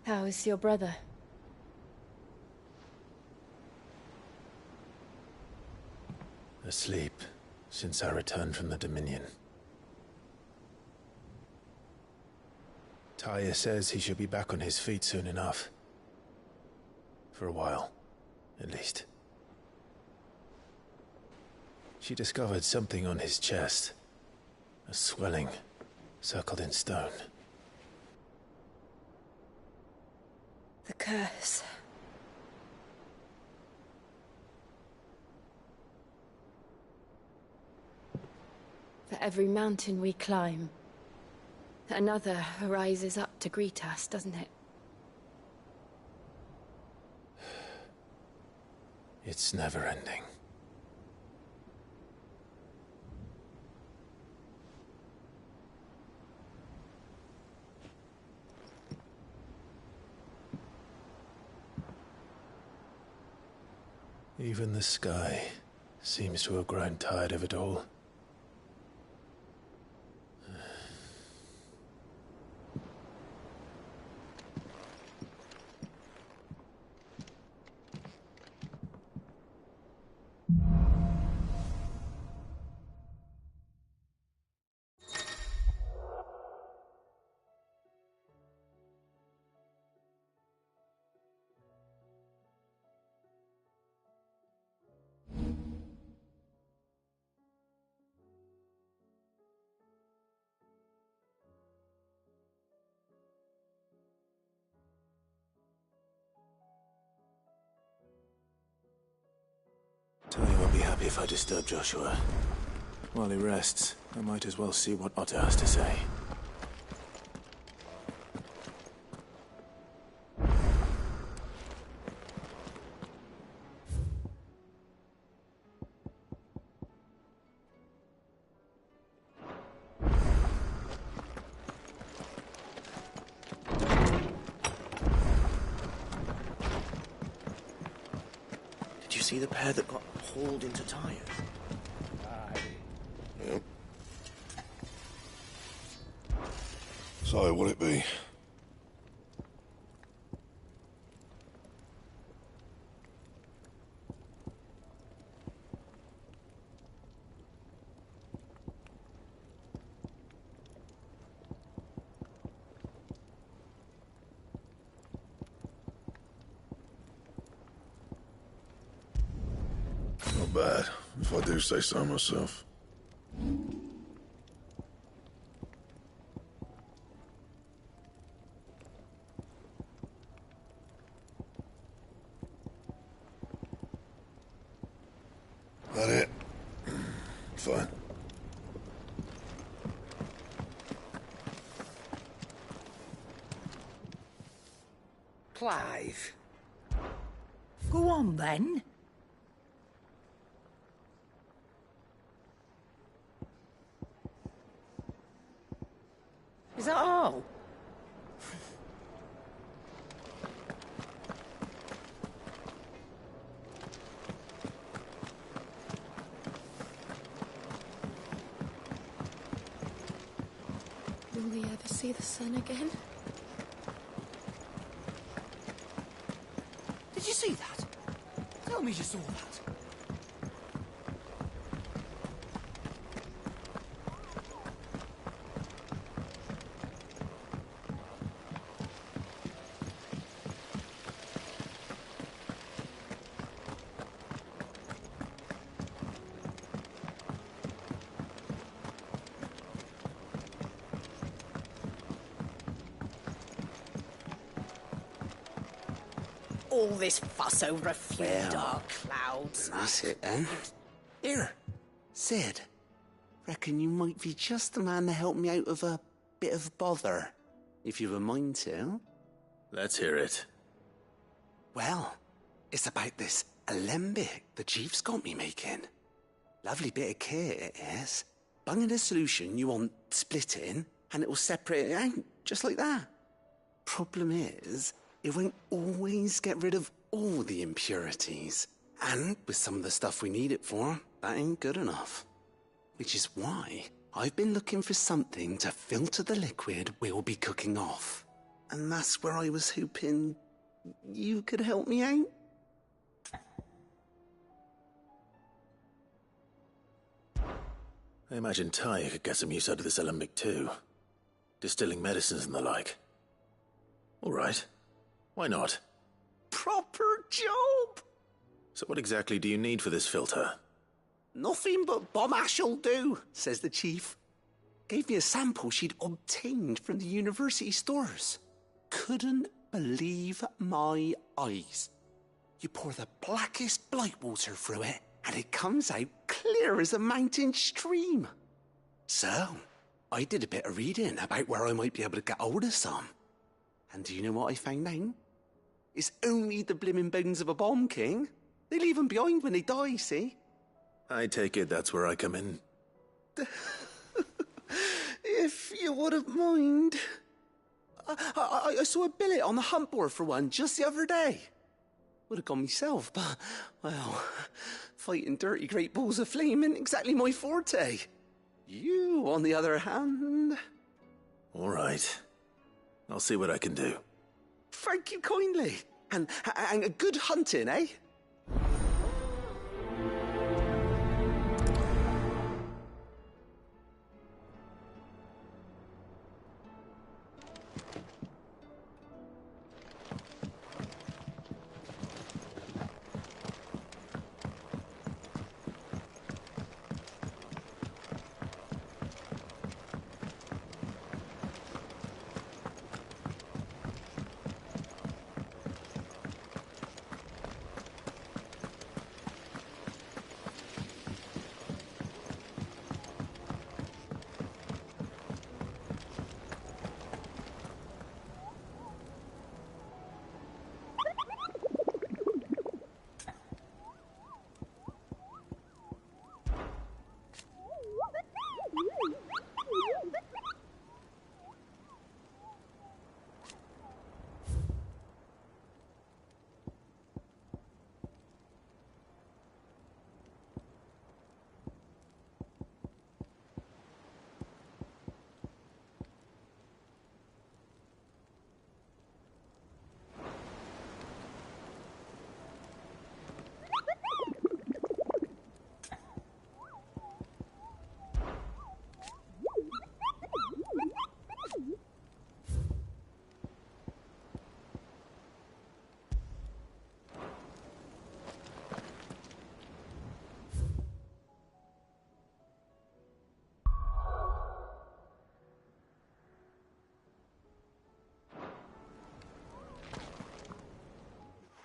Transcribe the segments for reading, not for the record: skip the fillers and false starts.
How is your brother? Asleep since I returned from the Dominion. Taya says he should be back on his feet soon enough. For a while, at least. She discovered something on his chest. A swelling, circled in stone. The curse. For every mountain we climb, another rises up to greet us, doesn't it? It's never ending. Even the sky seems to have grown tired of it all. Tony won't be happy if I disturb Joshua. While he rests, I might as well see what Otter has to say. Did you see the pair that got hauled into tires? Aye. Yep. So, what'll it be? Not bad, if I do say so myself. That it? Fine. Clive. Go on, then. Is that all? Will we ever see the sun again? Did you see that? Tell me you saw that. All this fuss over a few Well, dark clouds. That's it then. Here, Sid. Reckon you might be just the man to help me out of a bit of bother, if you've a mind to. Let's hear it. Well, it's about this alembic the chief's got me making. Lovely bit of kit it is. Bung in a solution you want splitting, and it will separate it out, just like that. Problem is, it won't always get rid of all the impurities. And with some of the stuff we need it for, that ain't good enough. Which is why I've been looking for something to filter the liquid we'll be cooking off. And that's where I was hoping you could help me out. I imagine Ty could get some use out of this alembic too. Distilling medicines and the like. All right. Why not? Proper job! So what exactly do you need for this filter? Nothing but bomb ash'll do, says the chief. Gave me a sample she'd obtained from the university stores. Couldn't believe my eyes. You pour the blackest blight water through it, and it comes out clear as a mountain stream. So, I did a bit of reading about where I might be able to get hold of some. And do you know what I found out? It's only the blimmin' bones of a bomb king. They leave them behind when they die, see? I take it that's where I come in. If you wouldn't mind. I saw a billet on the hunt board for one just the other day. Would have gone myself, but, well, fighting dirty great balls of flame isn't exactly my forte. You, on the other hand... All right. I'll see what I can do. Thank you kindly. And good hunting, eh?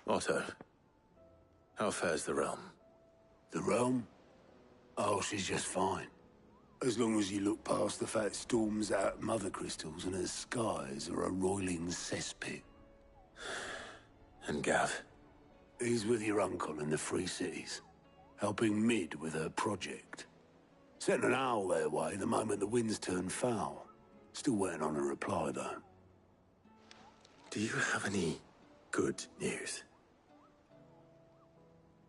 Otto, how fares the realm? The realm? Oh, she's just fine. As long as you look past the fat storms out mother crystals and her skies are a roiling cesspit. And Gav? He's with your uncle in the Free Cities, helping Mid with her project. Sent an owl their way the moment the winds turned foul. Still waiting on a reply, though. Do you have any good news?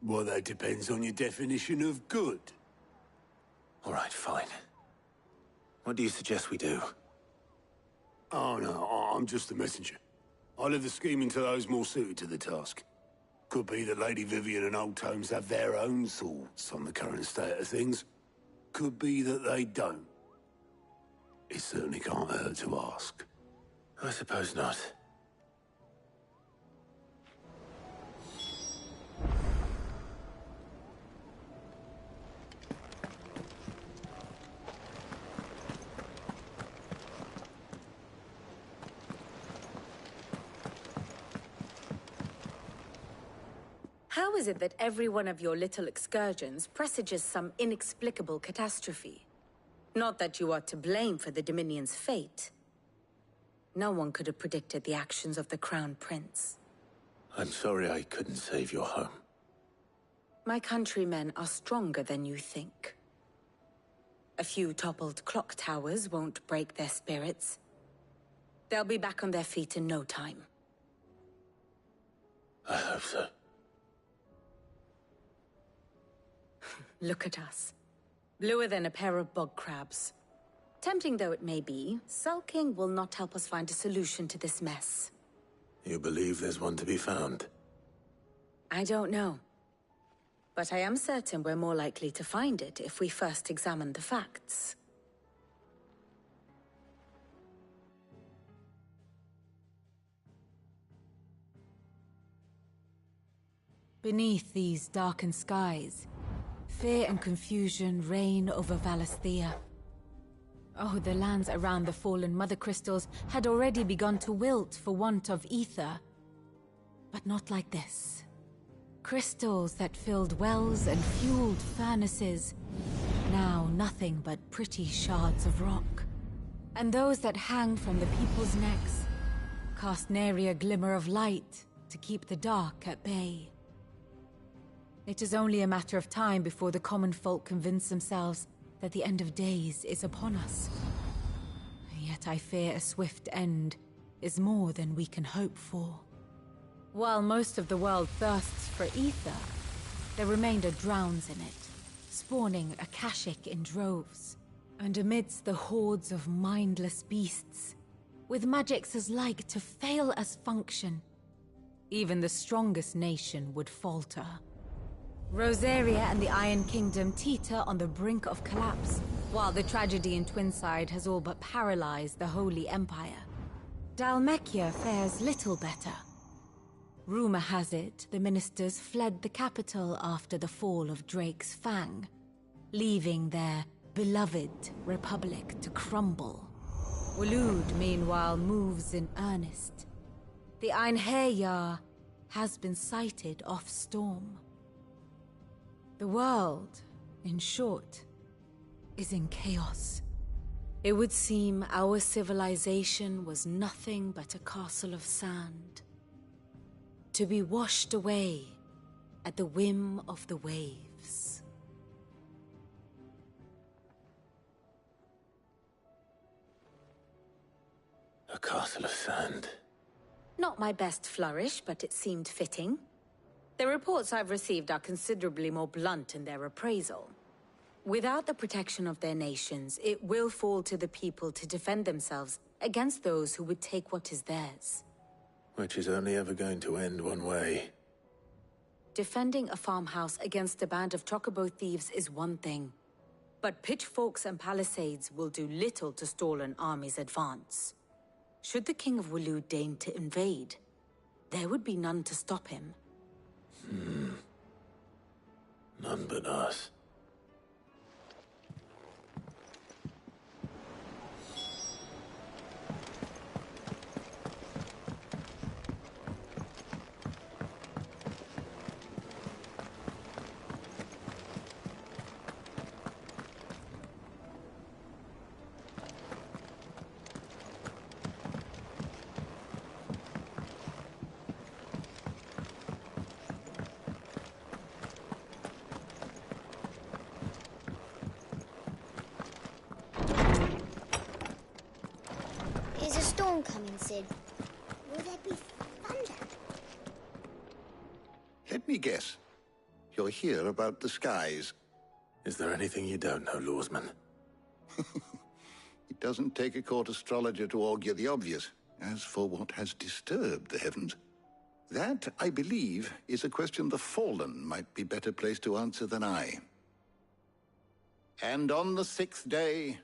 Well, that depends on your definition of good. All right, fine. What do you suggest we do? Oh, no, I'm just the messenger. I leave the scheming to those more suited to the task. Could be that Lady Vivian and Old Tomes have their own thoughts on the current state of things. Could be that they don't. It certainly can't hurt to ask. I suppose not. How is it that every one of your little excursions presages some inexplicable catastrophe? Not that you are to blame for the Dominion's fate. No one could have predicted the actions of the Crown Prince. I'm sorry I couldn't save your home. My countrymen are stronger than you think. A few toppled clock towers won't break their spirits. They'll be back on their feet in no time. I hope so. Look at us. Bluer than a pair of bog crabs. Tempting though it may be, sulking will not help us find a solution to this mess. You believe there's one to be found? I don't know. But I am certain we're more likely to find it if we first examine the facts. Beneath these darkened skies, fear and confusion reign over Valisthea. Oh, the lands around the fallen Mother Crystals had already begun to wilt for want of ether. But not like this. Crystals that filled wells and fueled furnaces, now nothing but pretty shards of rock. And those that hang from the people's necks cast nary a glimmer of light to keep the dark at bay. It is only a matter of time before the common folk convince themselves that the end of days is upon us. Yet I fear a swift end is more than we can hope for. While most of the world thirsts for ether, the remainder drowns in it, spawning Akashic in droves. And amidst the hordes of mindless beasts, with magics as like to fail as function, even the strongest nation would falter. Rosaria and the Iron Kingdom teeter on the brink of collapse, while the tragedy in Twinside has all but paralyzed the Holy Empire. Dalmekia fares little better. Rumor has it the ministers fled the capital after the fall of Drake's Fang, leaving their beloved republic to crumble. Waloed, meanwhile, moves in earnest. The Einherjar has been sighted off-storm. The world, in short, is in chaos. It would seem our civilization was nothing but a castle of sand, to be washed away at the whim of the waves. A castle of sand. Not my best flourish, but it seemed fitting. The reports I've received are considerably more blunt in their appraisal. Without the protection of their nations, it will fall to the people to defend themselves against those who would take what is theirs. Which is only ever going to end one way. Defending a farmhouse against a band of chocobo thieves is one thing, but pitchforks and palisades will do little to stall an army's advance. Should the King of Waloed deign to invade, there would be none to stop him. None but us. Is a storm coming, Sid? Will there be thunder? Let me guess. You're here about the skies. Is there anything you don't know, Lawsman? It doesn't take a court astrologer to augur the obvious. As for what has disturbed the heavens, that, I believe, is a question the Fallen might be better placed to answer than I. And on the sixth day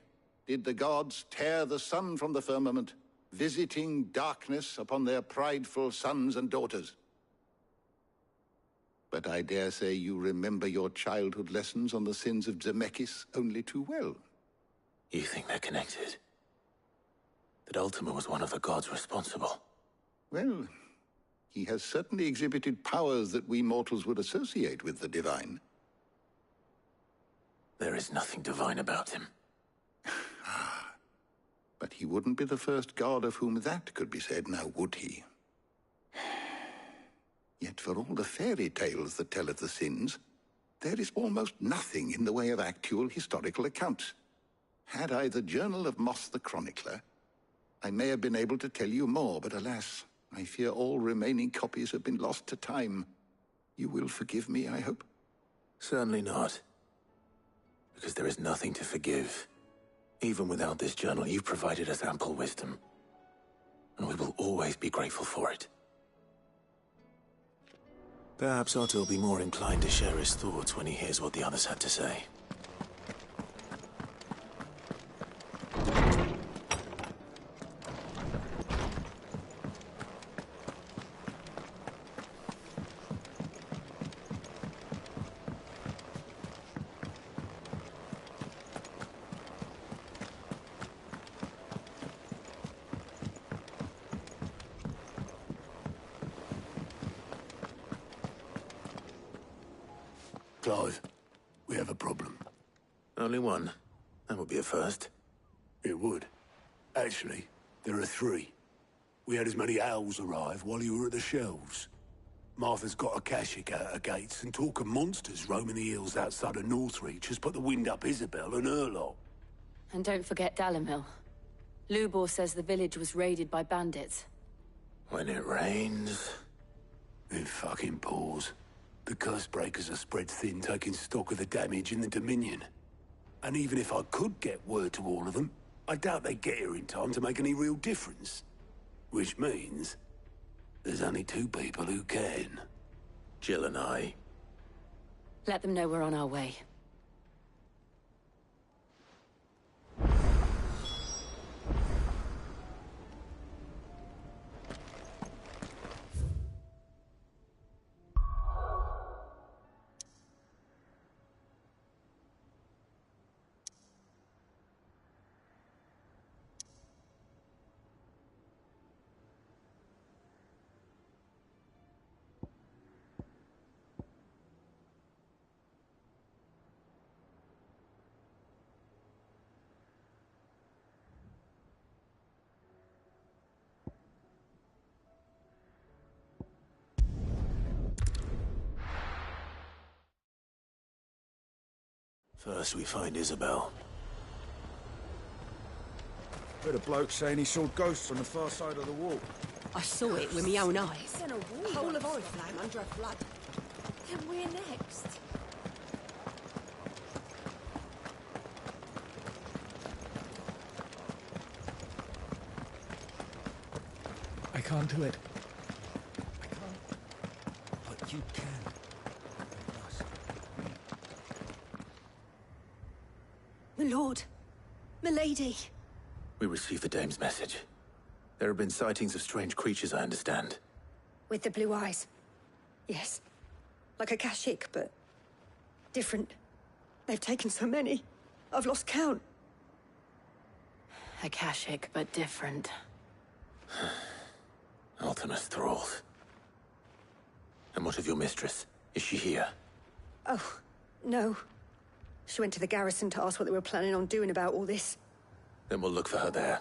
did the gods tear the sun from the firmament, visiting darkness upon their prideful sons and daughters. But I dare say you remember your childhood lessons on the sins of Zemeckis only too well. You think they're connected? That Ultima was one of the gods responsible? Well, he has certainly exhibited powers that we mortals would associate with the divine. There is nothing divine about him. But he wouldn't be the first god of whom that could be said, now would he? Yet for all the fairy tales that tell of the sins, there is almost nothing in the way of actual historical accounts. Had I the Journal of Moss the Chronicler, I may have been able to tell you more, but alas, I fear all remaining copies have been lost to time. You will forgive me, I hope? Certainly not. Because there is nothing to forgive. Even without this journal, you've provided us ample wisdom. And we will always be grateful for it. Perhaps Otto will be more inclined to share his thoughts when he hears what the others had to say. Clive, we have a problem. Only one. That would be a first. It would. Actually, there are three. We had as many owls arrive while you were at the shelves. Martha's got a Kashik out her gates, and talk of monsters roaming the hills outside of Northreach has put the wind up Isabel and her lot. And don't forget Dalimil. Lubor says the village was raided by bandits. When it rains... It fucking pours. The Cursebreakers are spread thin, taking stock of the damage in the Dominion. And even if I could get word to all of them, I doubt they'd get here in time to make any real difference. Which means... there's only two people who can. Jill and I. Let them know we're on our way. First we find Isabel. Heard a bloke saying he saw ghosts on the far side of the wall. I saw it with my own eyes. In a A whole of Oriflame under a flood. Then we're next. I can't do it. I can't. But you can. My lord. Milady. We received the dame's message. There have been sightings of strange creatures, I understand. With the blue eyes. Yes. Like a Kashik, but... different. They've taken so many. I've lost count. Akashic, but different. Ultimus thralls. And what of your mistress? Is she here? Oh, no. She went to the garrison to ask what they were planning on doing about all this. Then we'll look for her there.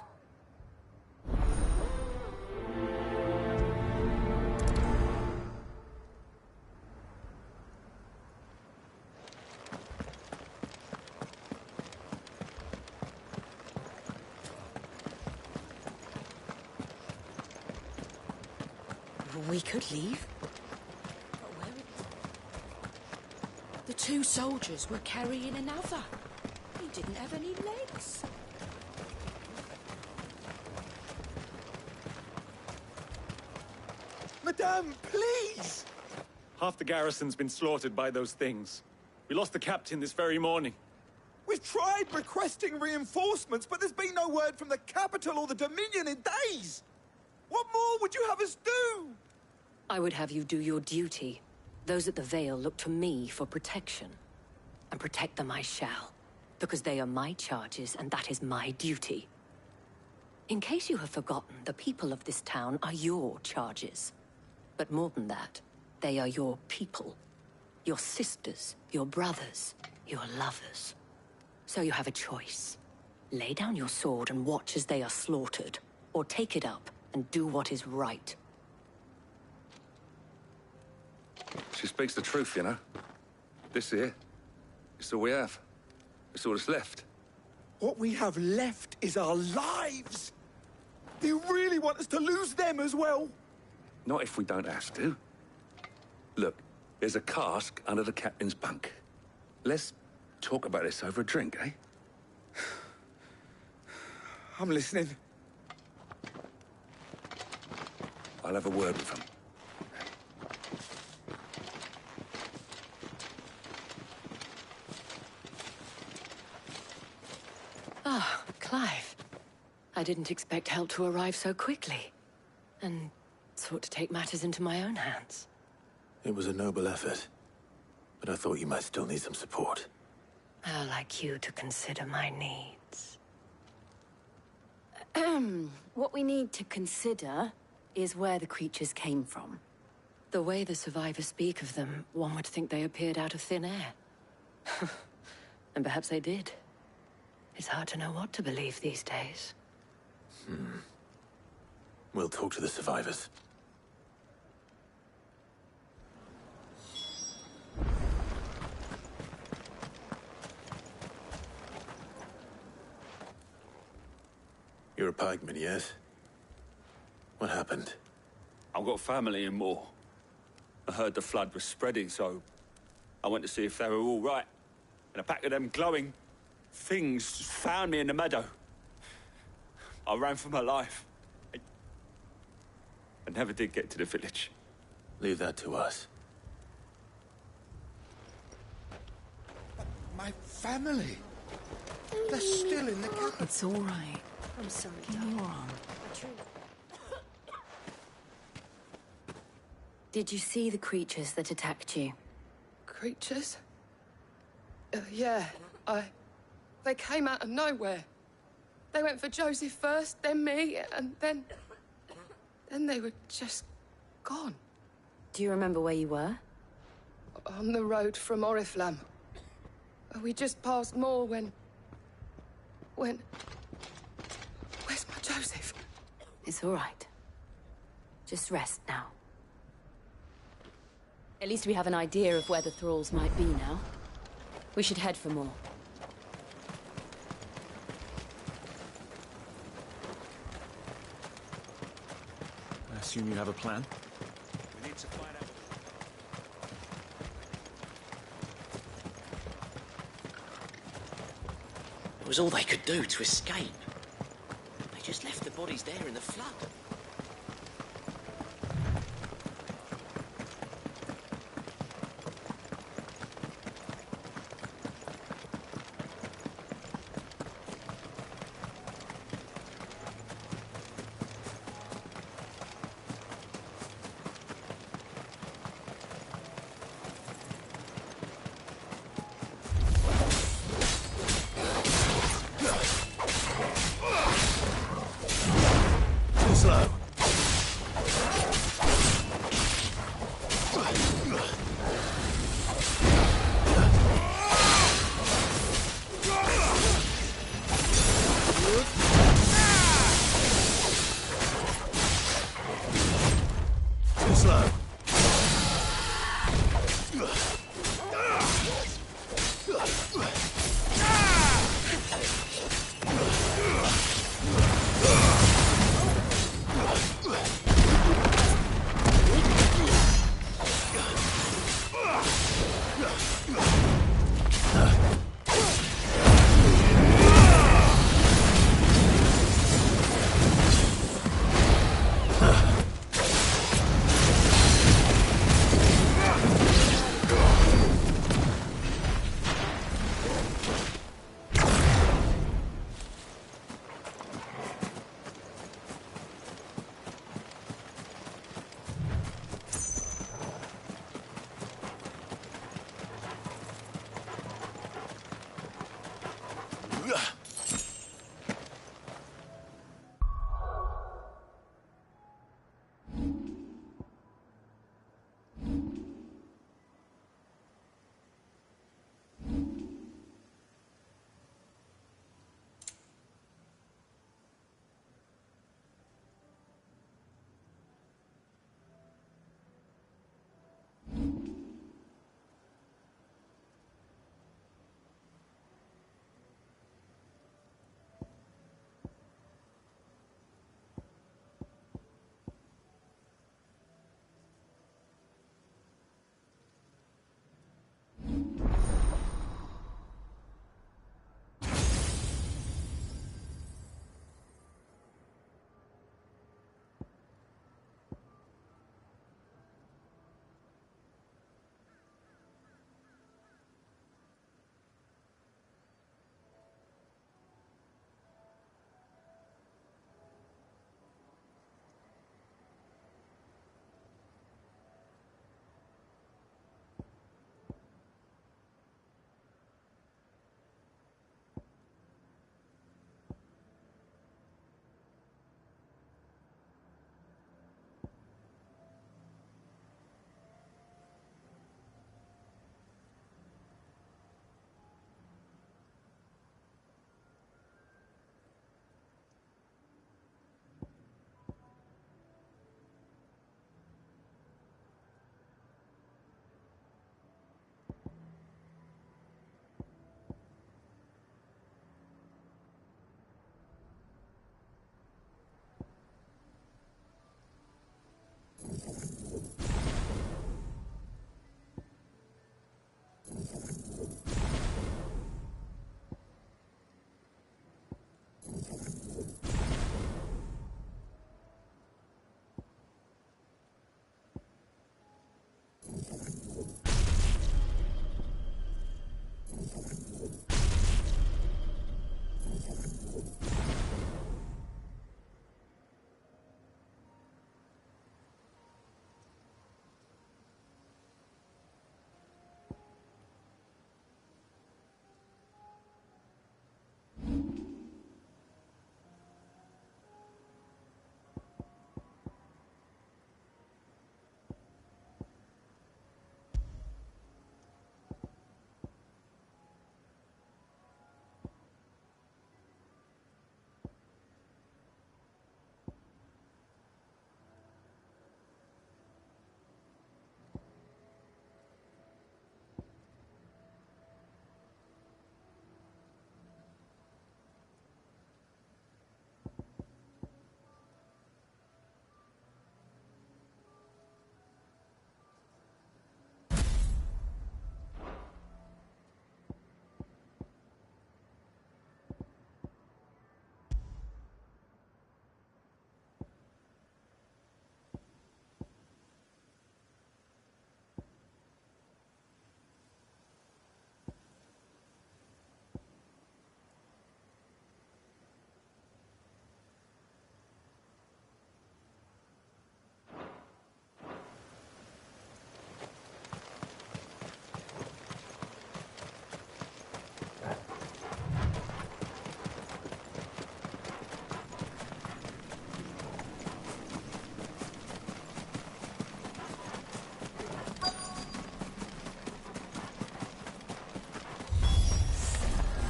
We could leave. But where would... The two soldiers were carrying another. He didn't have any legs. Madame, please! Half the garrison's been slaughtered by those things. We lost the captain this very morning. We've tried requesting reinforcements, but there's been no word from the capital or the Dominion in days! What more would you have us do? I would have you do your duty. Those at the Vale look to me for protection. And protect them I shall. Because they are my charges, and that is my duty. In case you have forgotten, the people of this town are your charges. But more than that, they are your people. Your sisters, your brothers, your lovers. So you have a choice. Lay down your sword and watch as they are slaughtered. Or take it up and do what is right. She speaks the truth, you know. This here, it's all we have. It's all that's left. What we have left is our lives! Do you really want us to lose them as well? Not if we don't have to. Look, there's a cask under the captain's bunk. Let's talk about this over a drink, eh? I'm listening. I'll have a word with him. Ah, Clive. I didn't expect help to arrive so quickly. And sought to take matters into my own hands. It was a noble effort, but I thought you might still need some support. I'd like you to consider my needs. What we need to consider is where the creatures came from. The way the survivors speak of them, one would think they appeared out of thin air. And perhaps they did. It's hard to know what to believe these days. We'll talk to the survivors. You're a pikeman, yes? What happened? I've got family in Moor. I heard the flood was spreading, so I went to see if they were all right. And a pack of them glowing things just found me in the meadow. I ran for my life. I never did get to the village. Leave that to us. My family. They're still in the capital. It's all right. I'm sorry, Give me your arm. Did you see the creatures that attacked you? Creatures? Yeah, They came out of nowhere. They went for Joseph first, then me, and then they were just gone. Do you remember where you were? On the road from Oriflamme. We just passed Moor when... Where's my Joseph? It's all right. Just rest now. At least we have an idea of where the thralls might be now. We should head for more. I assume you have a plan? We need to find out. It was all they could do to escape. They just left the bodies there in the flood.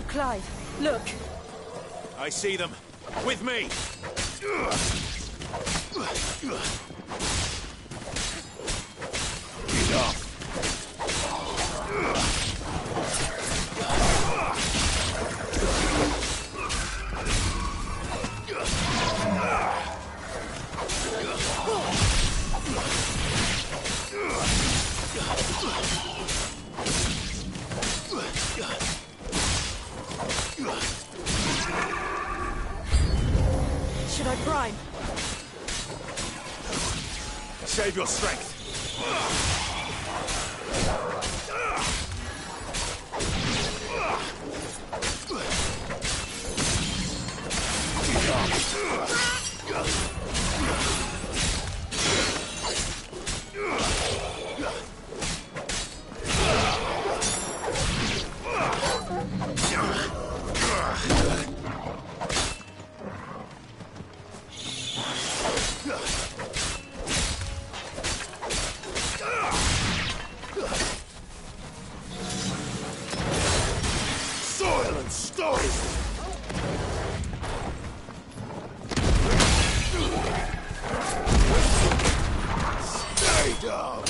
Clive, look. I see them. With me! Get up! Should I prime? Save your strength. Soil and stone! Stay down!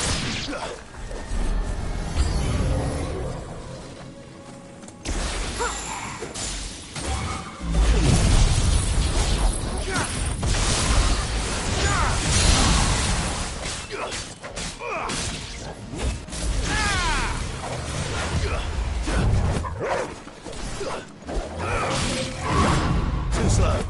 Too slow.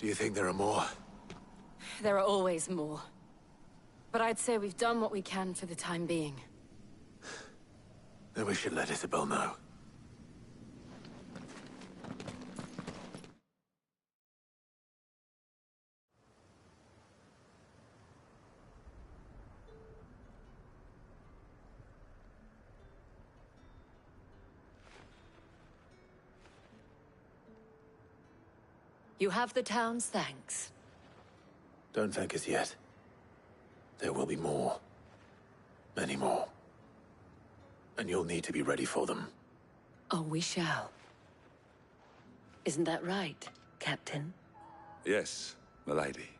Do you think there are more? There are always more. But I'd say we've done what we can for the time being. Then we should let Isabel know. You have the town's thanks. Don't thank us yet. There will be more. Many more. And you'll need to be ready for them. Oh, we shall. Isn't that right, Captain? Yes, milady.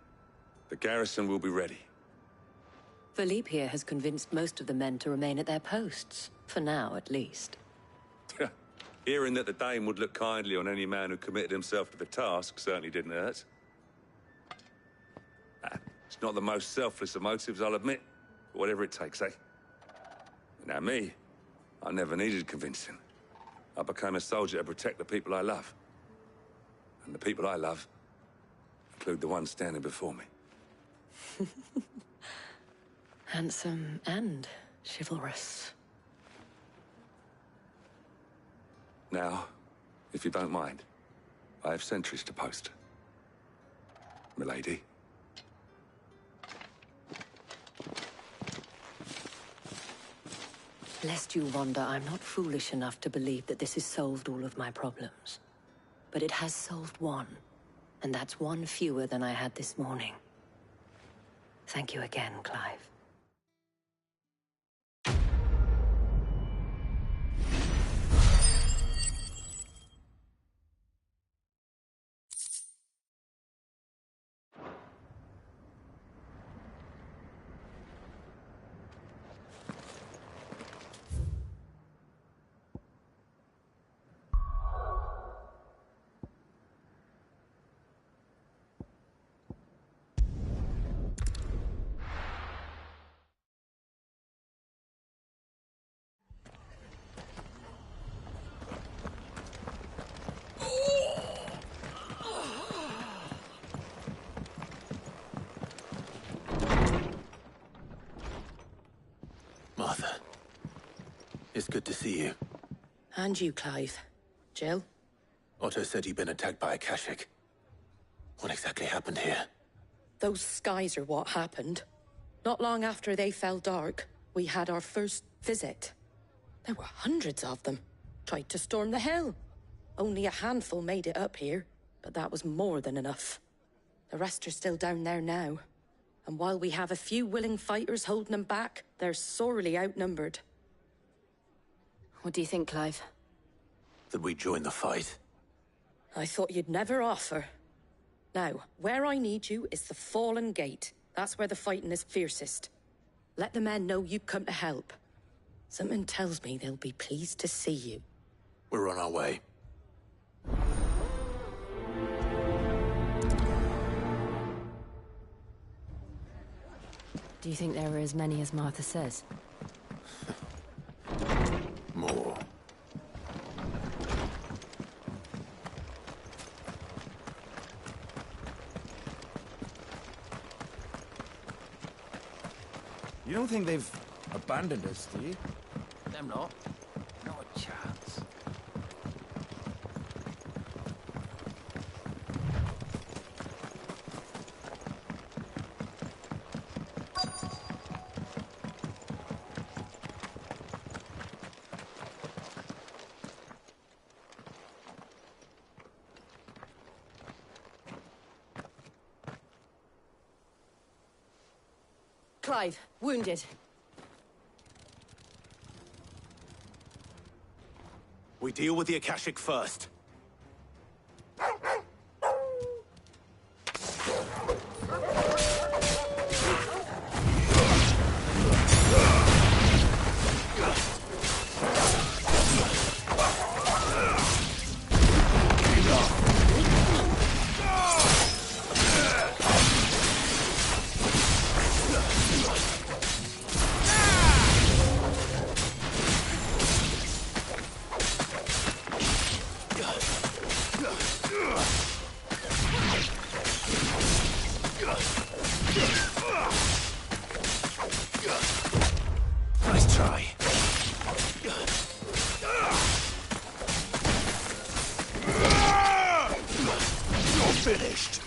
The garrison will be ready. Philippe here has convinced most of the men to remain at their posts. For now, at least. Hearing that the Dane would look kindly on any man who committed himself to the task certainly didn't hurt. It's not the most selfless of motives, I'll admit. But whatever it takes, eh? Now me, I never needed convincing. I became a soldier to protect the people I love. And the people I love include the ones standing before me. Handsome and chivalrous. Now, if you don't mind, I have sentries to post. Milady. Lest you wonder, I'm not foolish enough to believe that this has solved all of my problems. But it has solved one, and that's one fewer than I had this morning. Thank you again, Clive. Martha. It's good to see you. And you, Clive. Jill? Otto said you'd been attacked by a Kashik. What exactly happened here? Those skies are what happened. Not long after they fell dark, we had our first visit. There were hundreds of them. Tried to storm the hill. Only a handful made it up here, but that was more than enough. The rest are still down there now. And while we have a few willing fighters holding them back, they're sorely outnumbered. What do you think, Clive? That we join the fight? I thought you'd never offer. Now, where I need you is the Fallen Gate. That's where the fighting is fiercest. Let the men know you've come to help. Something tells me they'll be pleased to see you. We're on our way. Do you think there are as many as Martha says? More. You don't think they've abandoned us, do you? Them not. Not a chance. Clive, wounded. We deal with the Akashic first. finished.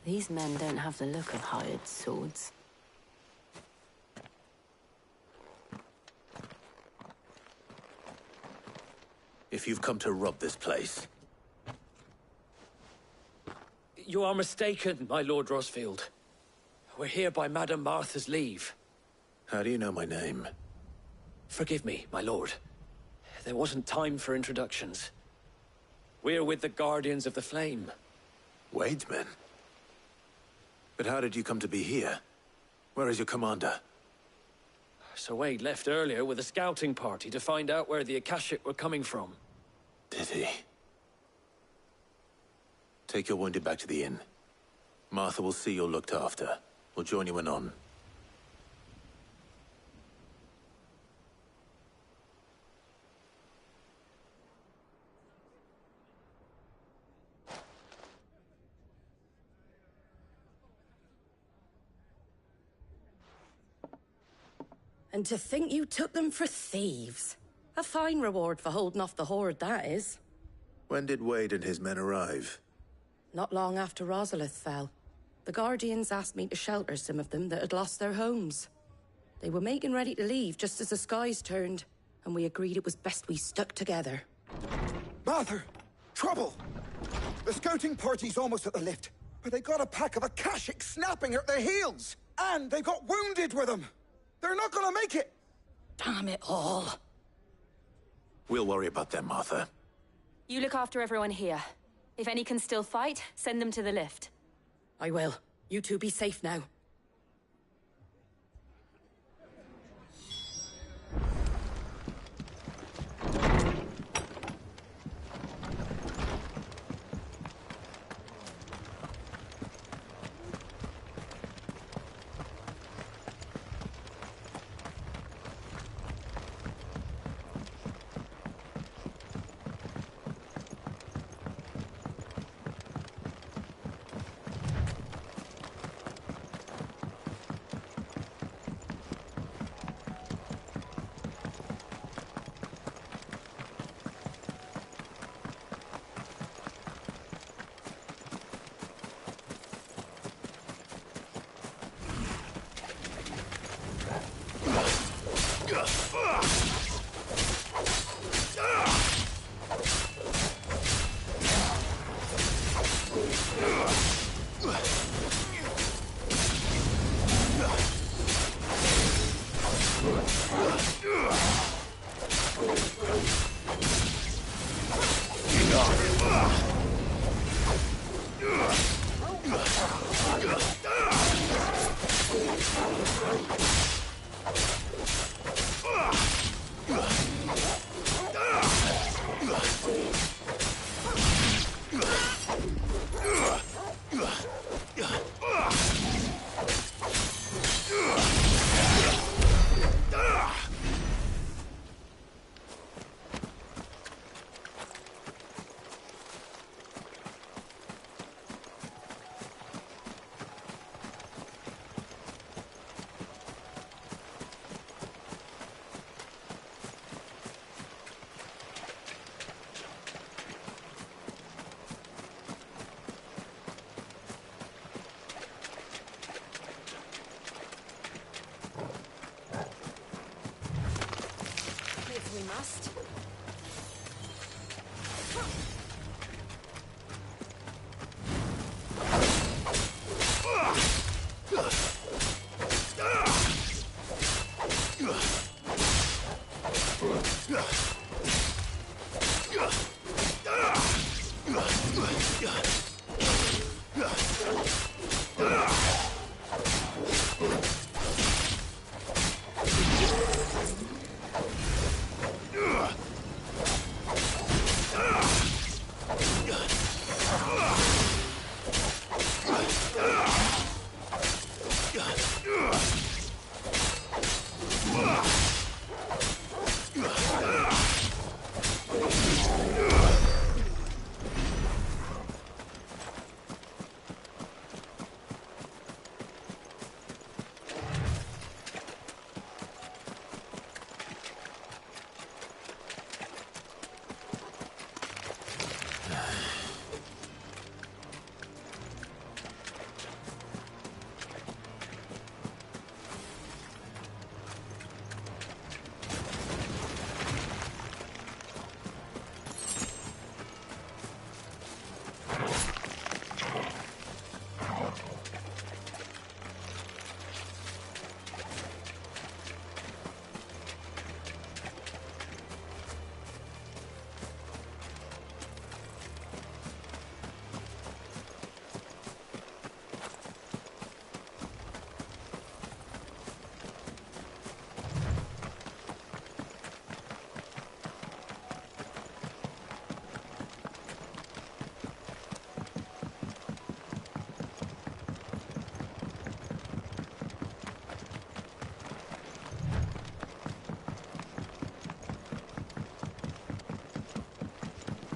These men don't have the look of hired swords. If you've come to rob this place... You are mistaken, my Lord Rosfield. We're here by Madame Martha's leave. How do you know my name? Forgive me, my lord. There wasn't time for introductions. We're with the Guardians of the Flame. Wade's men? But how did you come to be here? Where is your commander? Sir Wade left earlier with a scouting party to find out where the Akashic were coming from. Did he? Take your wounded back to the inn. Martha will see you're looked after. We'll join you anon. And to think you took them for thieves. A fine reward for holding off the horde, that is. When did Wade and his men arrive? Not long after Rosalith fell. The Guardians asked me to shelter some of them that had lost their homes. They were making ready to leave just as the skies turned, and we agreed it was best we stuck together. Martha! Trouble! The scouting party's almost at the lift, but they got a pack of Akashic snapping at their heels! And they got wounded with them! They're not gonna make it! Damn it all. We'll worry about them, Martha. You look after everyone here. If any can still fight, send them to the lift. I will. You two be safe now.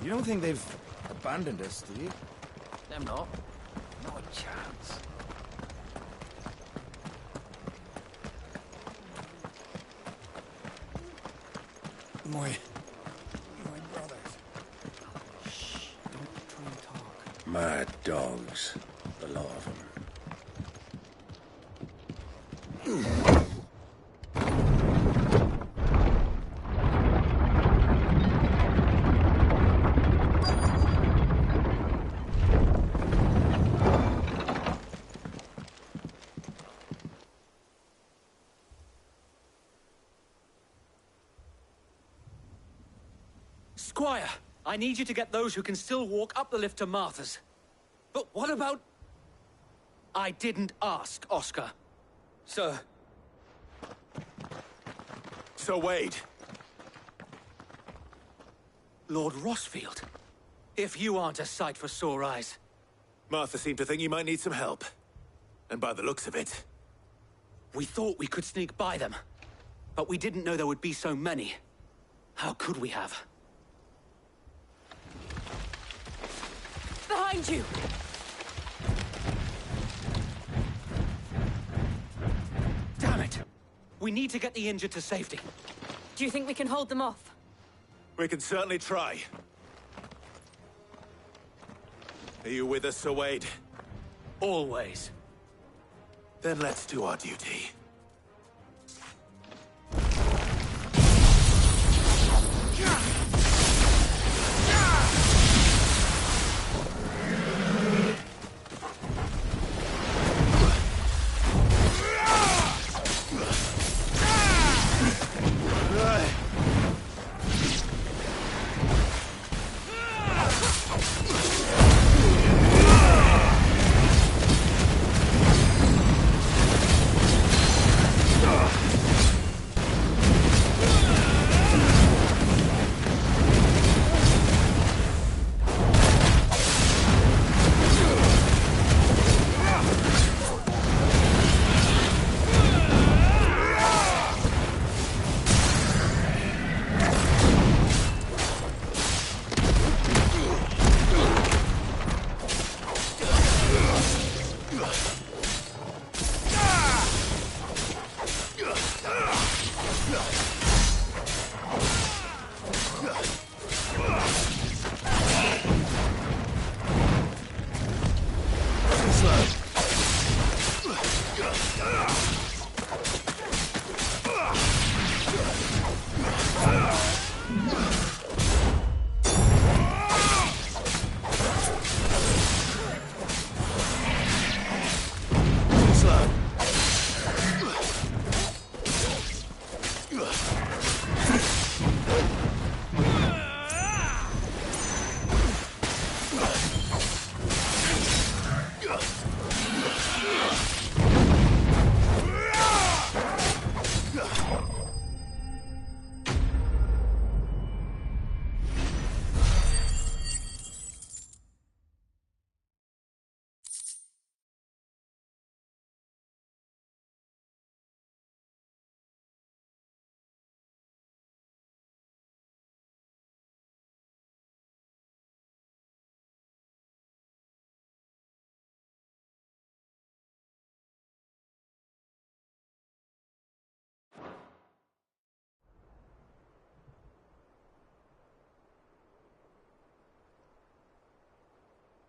You don't think they've abandoned us, do you? Them not. Not a chance. My brothers. Shh. Don't try and talk. Mad dogs. A lot of them. Squire, I need you to get those who can still walk up the lift to Martha's. But what about... I didn't ask, Oscar. Sir. Sir Wade. Lord Rossfield. If you aren't a sight for sore eyes. Martha seemed to think you might need some help. And by the looks of it... We thought we could sneak by them. But we didn't know there would be so many. How could we have? Behind you! Damn it! We need to get the injured to safety. Do you think we can hold them off? We can certainly try. Are you with us, Sir Wade? Always. Then let's do our duty.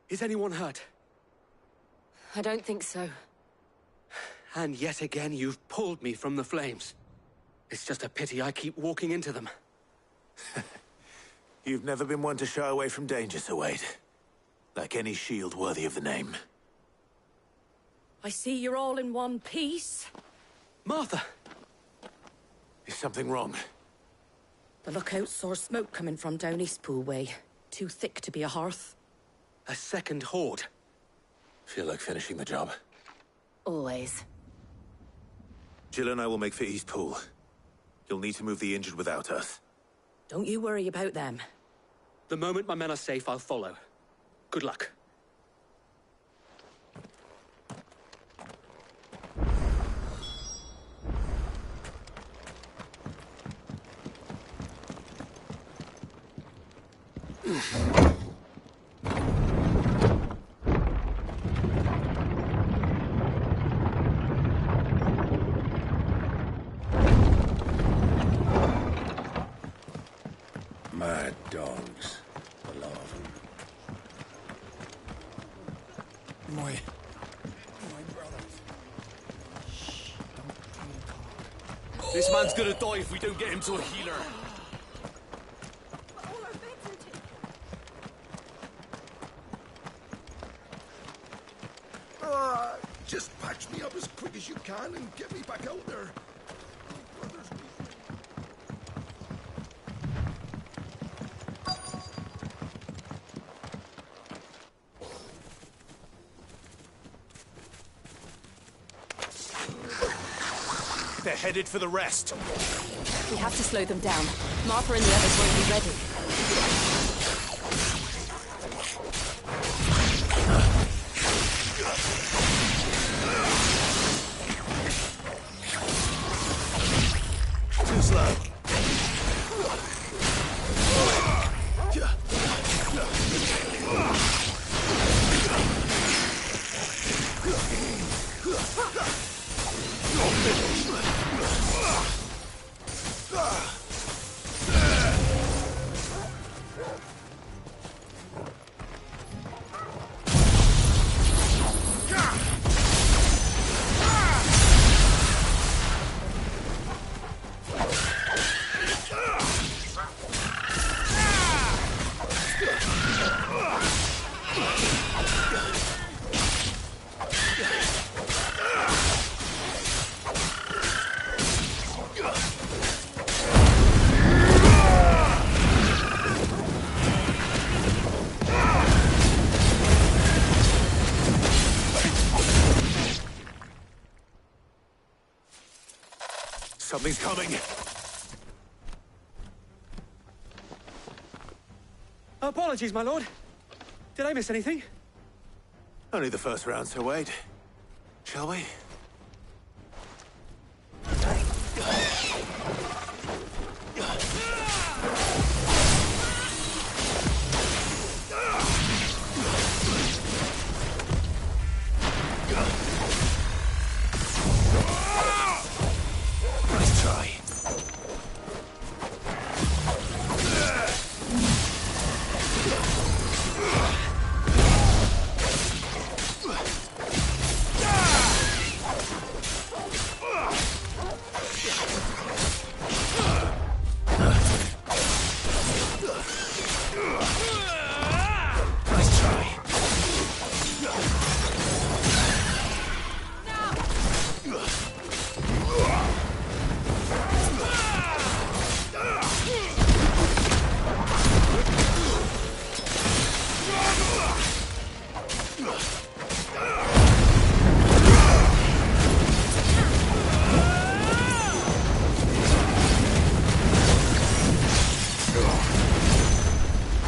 Is anyone hurt? I don't think so. And yet again, you've pulled me from the flames. It's just a pity I keep walking into them. You've never been one to shy away from danger, Sir Wade. Like any shield worthy of the name. I see you're all in one piece. Martha! Is something wrong? The lookout saw smoke coming from down Eastpool way. Too thick to be a hearth. A second horde. Feel like finishing the job? Always. Jill and I will make for Eastpool. You'll need to move the injured without us. Don't you worry about them. The moment my men are safe, I'll follow. Good luck. my brothers. This man's gonna die if we don't get him to a healer. Just patch me up as quick as you can and get me back out there. They're headed for the rest. We have to slow them down. Martha and the others won't be ready. Too slow. Something's coming. Apologies, my lord. Did I miss anything? Only the first round, so wait. Shall we?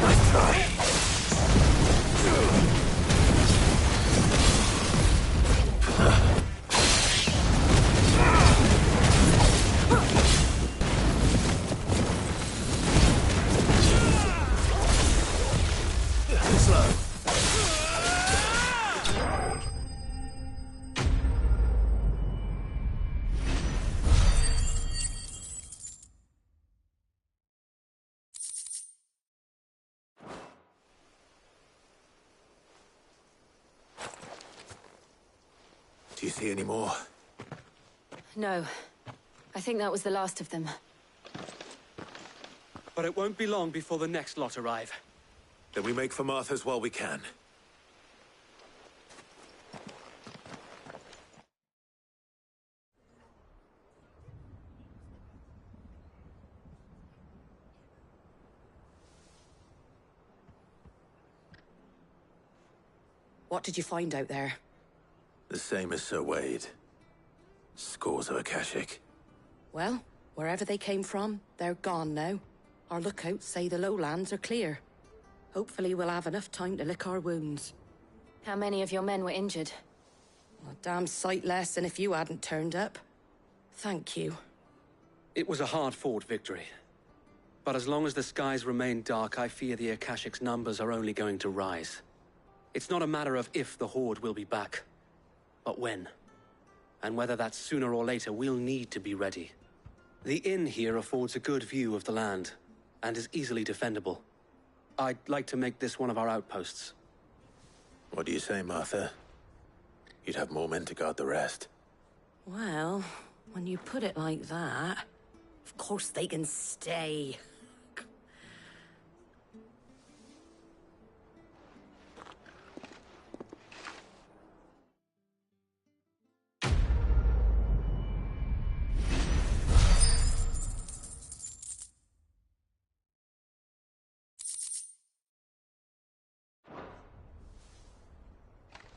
Nice try. Do you see any more? No. I think that was the last of them. But it won't be long before the next lot arrive. Then we make for Martha's while we can. What did you find out there? The same as Sir Wade. Scores of Akashic. Well, wherever they came from, they're gone now. Our lookouts say the lowlands are clear. Hopefully we'll have enough time to lick our wounds. How many of your men were injured? A damn sight less than if you hadn't turned up. Thank you. It was a hard-fought victory. But as long as the skies remain dark, I fear the Akashic's numbers are only going to rise. It's not a matter of if the Horde will be back, but when. And whether that's sooner or later, we'll need to be ready. The inn here affords a good view of the land, and is easily defendable. I'd like to make this one of our outposts. What do you say, Martha? you'd have more men to guard the rest. Well, when you put it like that, of course they can stay.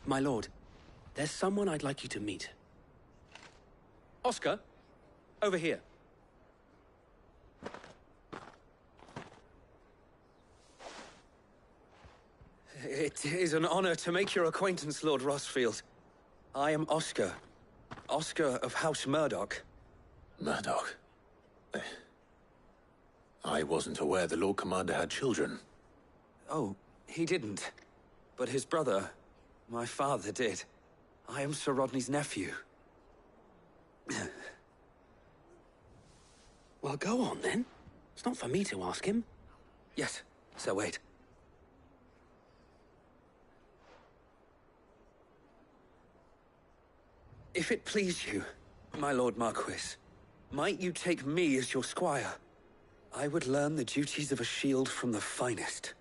My lord, there's someone I'd like you to meet. Oscar, over here. It is an honor to make your acquaintance, Lord Rossfield. I am Oscar. Oscar of House Murdoch. Murdoch? I wasn't aware the Lord Commander had children. Oh, he didn't. But his brother, my father, did. I am Sir Rodney's nephew. Well, go on, then. It's not for me to ask him. Yes, Sir Wade. If it please you, my Lord Marquis, might you take me as your squire? I would learn the duties of a shield from the finest.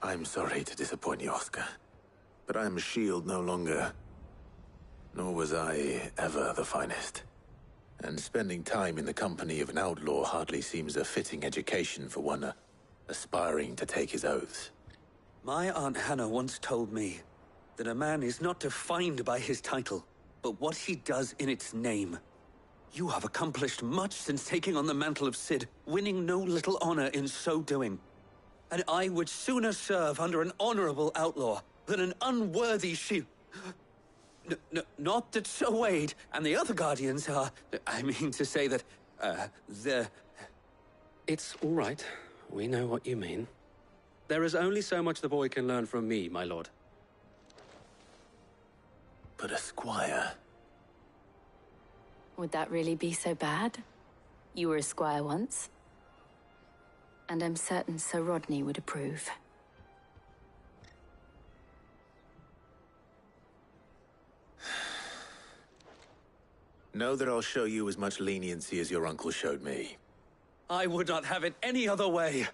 I'm sorry to disappoint you, Oscar, but I am a shield no longer. Nor was I ever the finest. And spending time in the company of an outlaw hardly seems a fitting education for one aspiring to take his oaths. My Aunt Hannah once told me that a man is not defined by his title, but what he does in its name. You have accomplished much since taking on the mantle of Cid, winning no little honor in so doing. And I would sooner serve under an honorable outlaw than an unworthy shield. Not that Sir Wade and the other Guardians are... I mean to say that, they're... It's all right. We know what you mean. There is only so much the boy can learn from me, my lord. But a squire... Would that really be so bad? You were a squire once. And I'm certain Sir Rodney would approve. Know that I'll show you as much leniency as your uncle showed me. I would not have it any other way.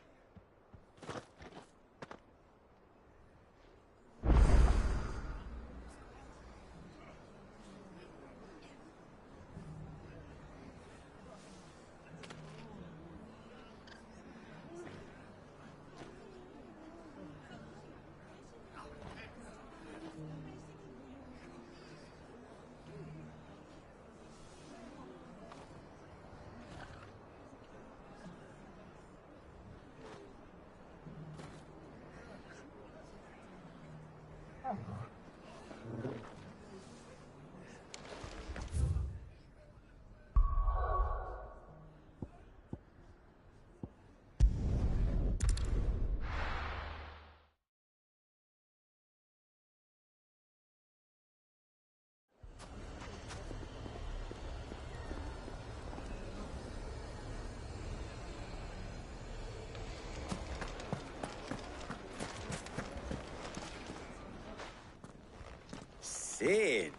Cid!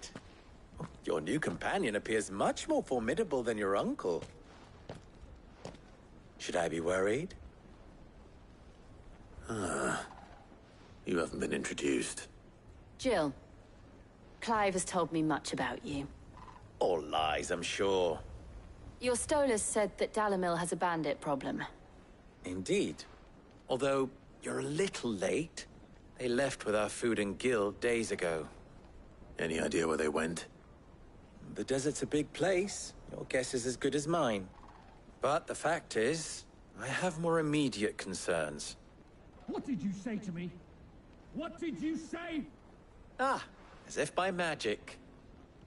Your new companion appears much more formidable than your uncle. Should I be worried? You haven't been introduced. Jill, Clive has told me much about you. All lies, I'm sure. Your Stolas said that Dalimil has a bandit problem. Indeed. Although, you're a little late. They left with our food and guild days ago. Any idea where they went? The desert's a big place. Your guess is as good as mine. But the fact is, I have more immediate concerns. What did you say to me? What did you say? Ah, as if by magic.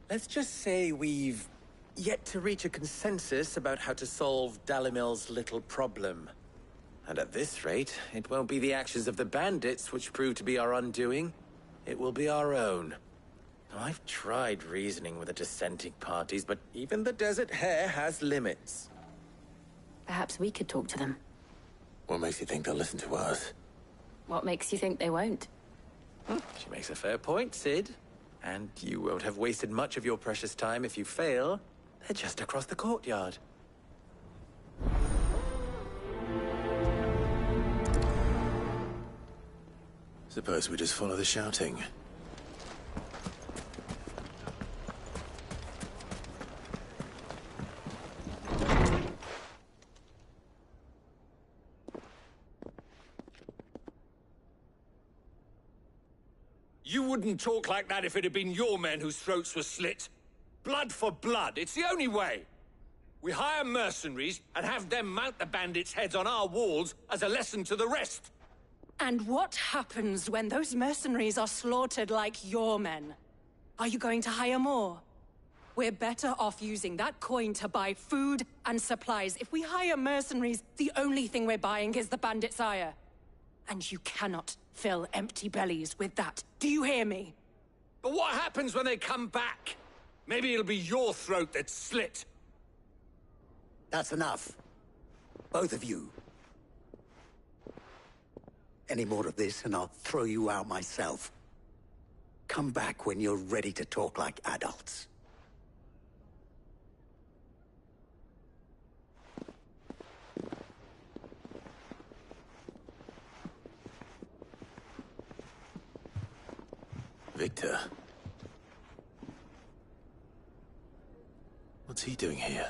Let's just say we've yet to reach a consensus about how to solve Dalimil's little problem. And at this rate, it won't be the actions of the bandits which prove to be our undoing. It will be our own. I've tried reasoning with the dissenting parties, but even the Desert Hare has limits. Perhaps we could talk to them. What makes you think they'll listen to us? What makes you think they won't? She makes a fair point, Sid. And you won't have wasted much of your precious time if you fail. They're just across the courtyard. Suppose we just follow the shouting. You wouldn't talk like that if it had been your men whose throats were slit. Blood for blood, it's the only way. We hire mercenaries and have them mount the bandits' heads on our walls as a lesson to the rest. And what happens when those mercenaries are slaughtered like your men? Are you going to hire more? We're better off using that coin to buy food and supplies. If we hire mercenaries, the only thing we're buying is the bandits' ire. And you cannot fill empty bellies with that. Do you hear me? But what happens when they come back? Maybe it'll be your throat that's slit. That's enough. Both of you. Any more of this and I'll throw you out myself. Come back when you're ready to talk like adults. Victor. What's he doing here?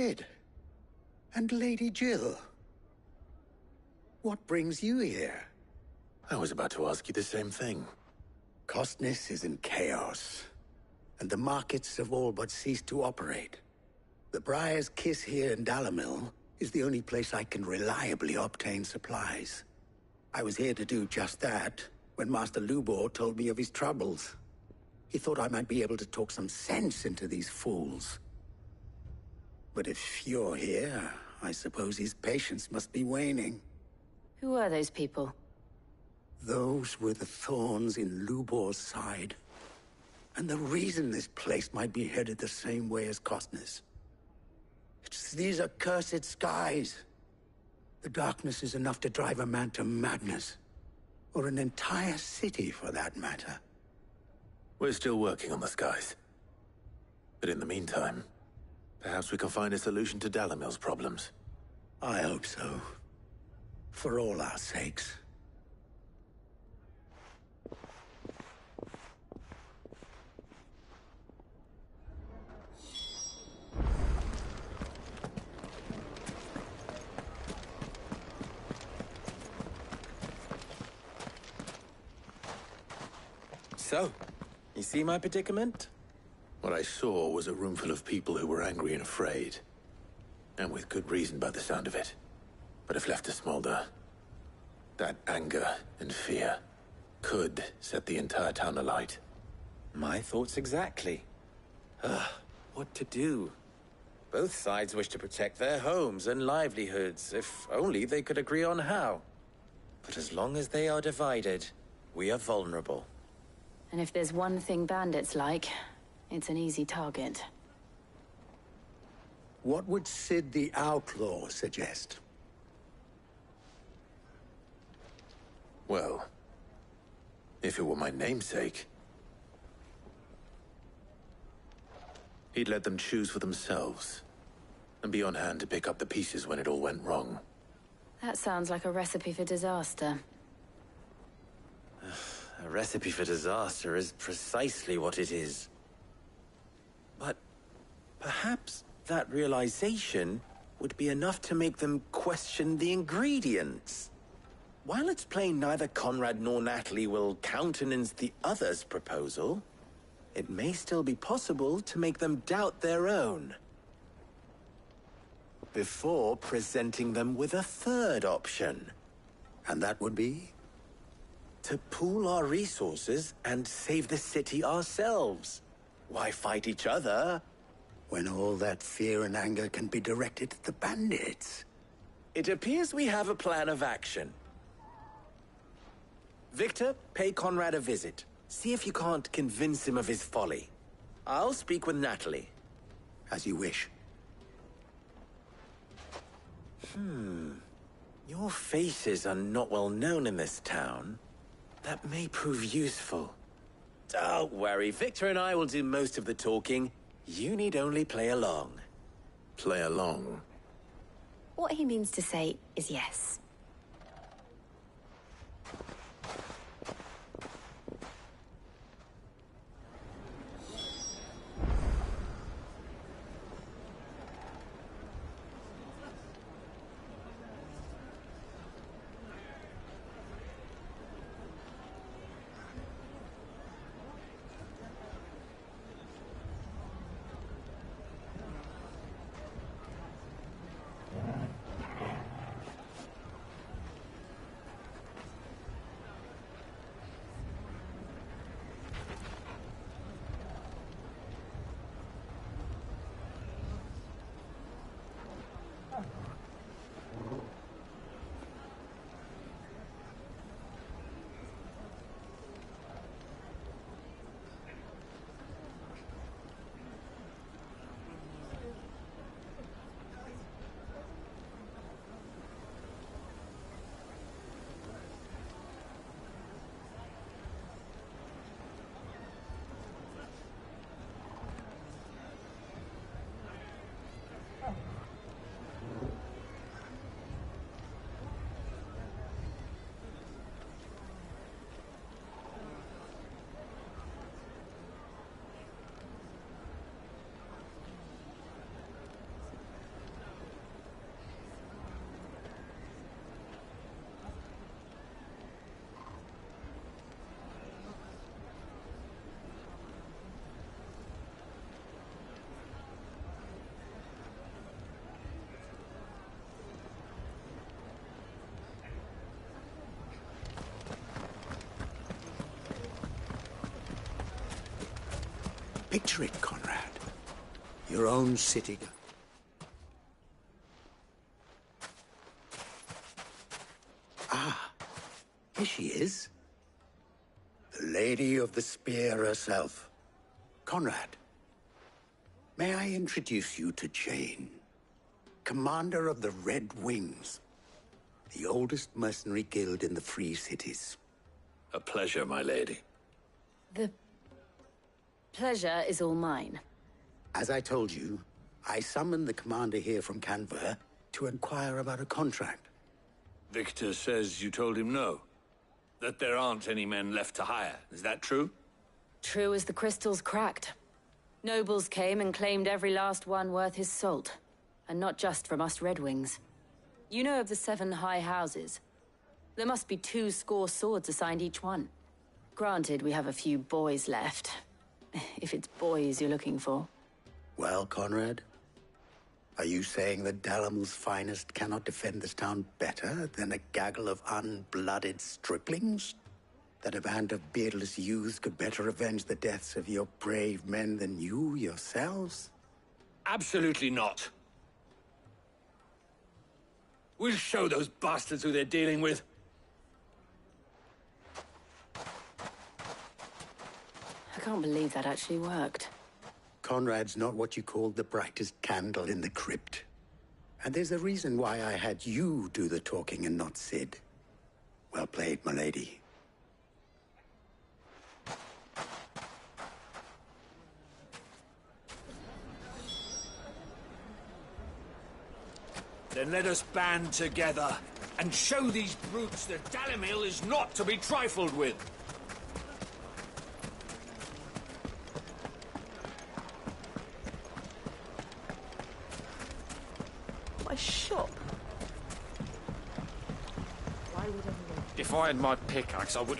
Cid. And Lady Jill. What brings you here? I was about to ask you the same thing. Costness is in chaos, and the markets have all but ceased to operate. The Briar's Kiss here in Dalimil is the only place I can reliably obtain supplies. I was here to do just that when Master Lubor told me of his troubles. He thought I might be able to talk some sense into these fools. But if you're here, I suppose his patience must be waning. Who are those people? Those were the thorns in Lubor's side. And the reason this place might be headed the same way as Costness. It's these accursed skies. The darkness is enough to drive a man to madness. Or an entire city, for that matter. We're still working on the skies. But in the meantime, perhaps we can find a solution to Dalimil's problems. I hope so. For all our sakes. So, you see my predicament? What I saw was a room full of people who were angry and afraid. And with good reason by the sound of it. But if left to smolder, that anger and fear could set the entire town alight. My thoughts exactly. What to do? Both sides wish to protect their homes and livelihoods, if only they could agree on how. But as long as they are divided, we are vulnerable. And if there's one thing bandits like, it's an easy target. What would Cid the Outlaw suggest? Well, if it were my namesake, he'd let them choose for themselves, and be on hand to pick up the pieces when it all went wrong. That sounds like a recipe for disaster. A recipe for disaster is precisely what it is. But perhaps that realization would be enough to make them question the ingredients. While it's plain neither Conrad nor Natalie will countenance the other's proposal, it may still be possible to make them doubt their own. Before presenting them with a third option. And that would be? To pool our resources and save the city ourselves. Why fight each other? When all that fear and anger can be directed at the bandits. It appears we have a plan of action. Victor, pay Conrad a visit. See if you can't convince him of his folly. I'll speak with Natalie. As you wish. Your faces are not well known in this town. That may prove useful. Don't worry, Victor and I will do most of the talking. You need only play along. Play along? What he means to say is yes. Picture it, Conrad. Your own city. Ah, here she is. The Lady of the Spear herself. Conrad, may I introduce you to Jane, commander of the Red Wings, the oldest mercenary guild in the Free Cities. A pleasure, my lady. The pleasure is all mine. As I told you, I summoned the commander here from Canver to inquire about a contract. Victor says you told him no. That there aren't any men left to hire. Is that true? True as the crystals cracked. Nobles came and claimed every last one worth his salt. And not just from us Red Wings. You know of the 7 high houses. There must be 2 swords assigned each one. Granted, we have a few boys left. If it's boys you're looking for. Well, Conrad, are you saying that Dalamel's finest cannot defend this town better than a gaggle of unblooded striplings? That a band of beardless youths could better avenge the deaths of your brave men than you yourselves? Absolutely not. We'll show those bastards who they're dealing with. I can't believe that actually worked. Conrad's not what you called the brightest candle in the crypt. And there's a reason why I had you do the talking and not Sid. Well played, my lady. Then let us band together and show these brutes that Dalimil is not to be trifled with. My shop? Why would anyone... If I had my pickaxe, I would...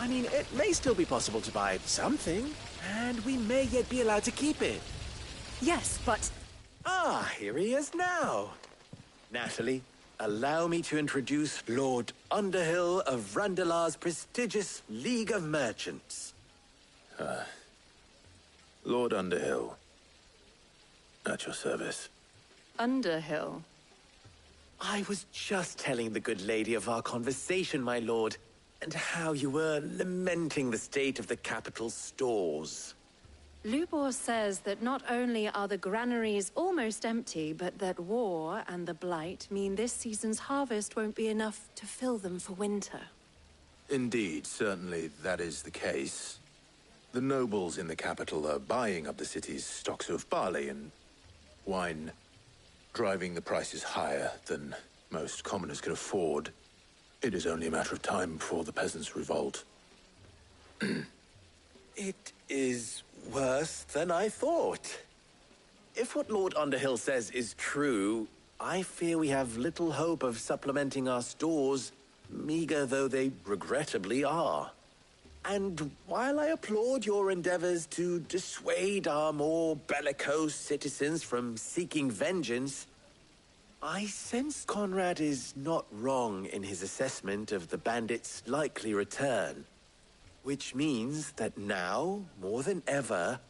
I mean, it may still be possible to buy something, and we may yet be allowed to keep it. Yes, but... Ah, here he is now. Natalie, allow me to introduce Lord Underhill of Randalar's prestigious League of Merchants. Lord Underhill. At your service. Underhill? I was just telling the good lady of our conversation, my lord, and how you were lamenting the state of the capital's stores. Lubor says that not only are the granaries almost empty, but that war and the Blight mean this season's harvest won't be enough to fill them for winter. Indeed, certainly that is the case. The nobles in the capital are buying up the city's stocks of barley and wine, driving the prices higher than most commoners can afford. It is only a matter of time before the peasants revolt. It is worse than I thought. If what Lord Underhill says is true, I fear we have little hope of supplementing our stores, meager though they regrettably are. And while I applaud your endeavors to dissuade our more bellicose citizens from seeking vengeance, I sense Conrad is not wrong in his assessment of the bandits' likely return. Which means that now, more than ever,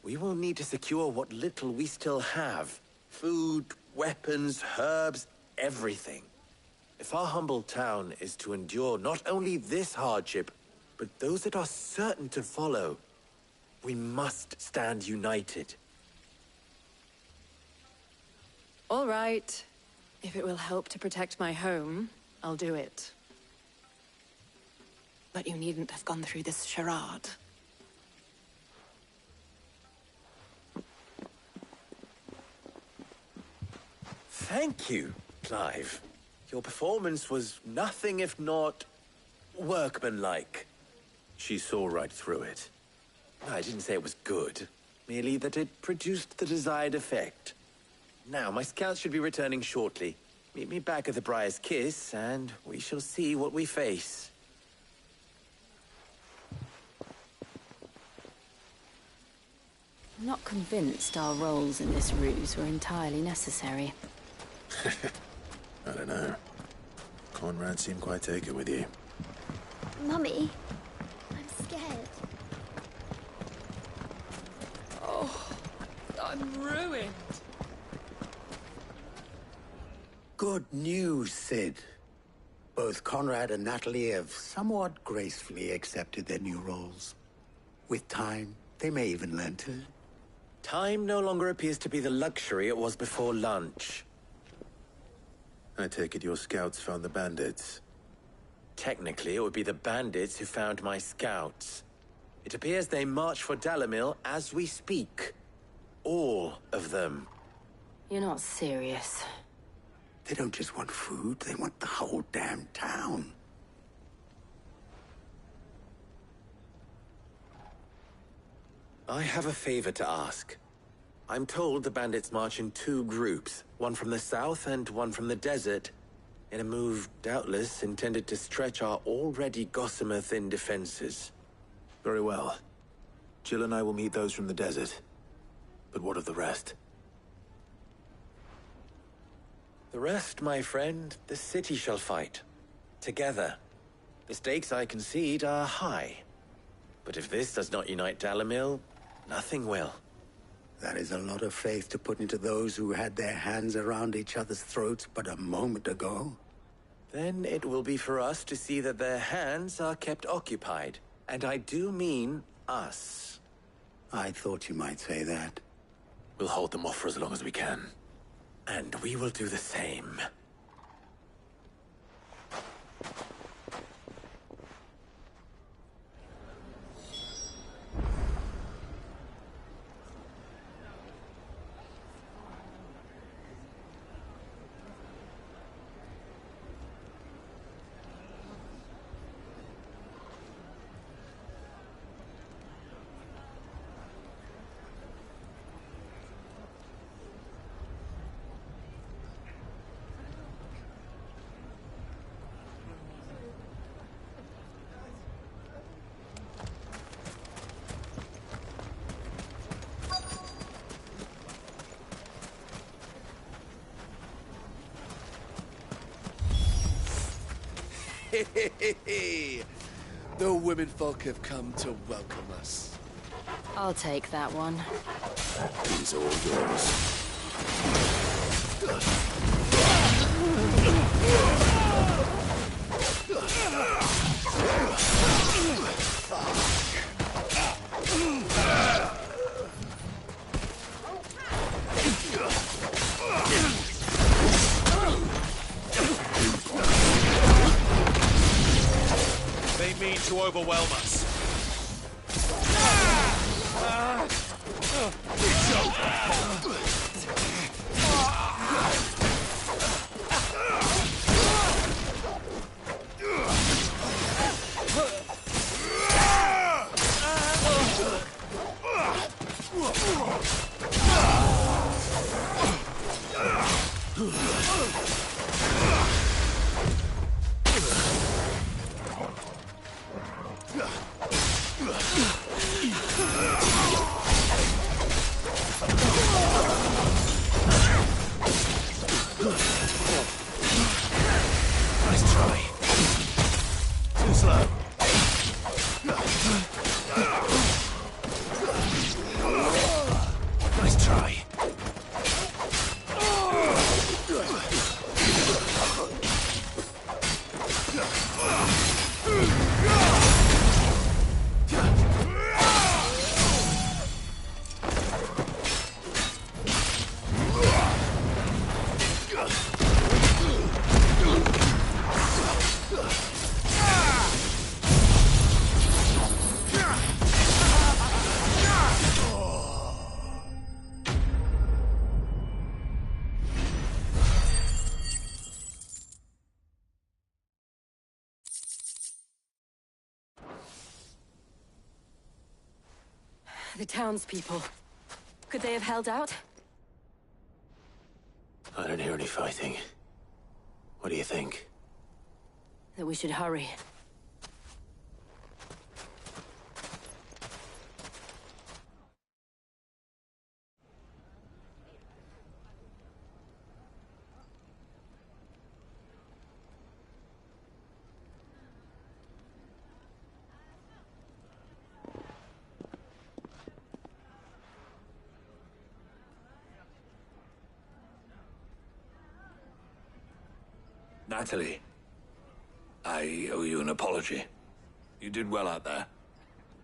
we will need to secure what little we still have. Food, weapons, herbs, everything. If our humble town is to endure not only this hardship, but those that are certain to follow, we must stand united. All right. If it will help to protect my home, I'll do it. But you needn't have gone through this charade. Thank you, Clive. Your performance was nothing if not workmanlike. She saw right through it. I didn't say it was good, merely that it produced the desired effect. Now, my scouts should be returning shortly. Meet me back at the Briar's Kiss, and we shall see what we face. I'm not convinced our roles in this ruse were entirely necessary. I don't know. Conrad seemed quite taken with you. Mummy, I'm scared. I'm ruined. Good news, Sid. Both Conrad and Natalie have somewhat gracefully accepted their new roles. With time, they may even learn to... Time no longer appears to be the luxury it was before lunch. I take it your scouts found the bandits. Technically, it would be the bandits who found my scouts. It appears they march for Dalimil as we speak. All of them. You're not serious. They don't just want food, they want the whole damn town. I have a favor to ask. I'm told the bandits march in two groups, one from the south and one from the desert, in a move doubtless intended to stretch our already gossamer-thin defenses. Very well. Jill and I will meet those from the desert. But what of the rest? The rest, my friend, the city shall fight. Together. The stakes, I concede, are high. But if this does not unite Dalimil, nothing will. That is a lot of faith to put into those who had their hands around each other's throats but a moment ago. Then it will be for us to see that their hands are kept occupied. And I do mean us. I thought you might say that. We'll hold them off for as long as we can. And we will do the same. The women folk have come to welcome us. I'll take that one. He's all yours. They mean to overwhelm us. It's over. Nice try. Too slow. Nice try. The townspeople. Could they have held out? I don't hear any fighting. What do you think? That we should hurry. Natalie, I owe you an apology. You did well out there.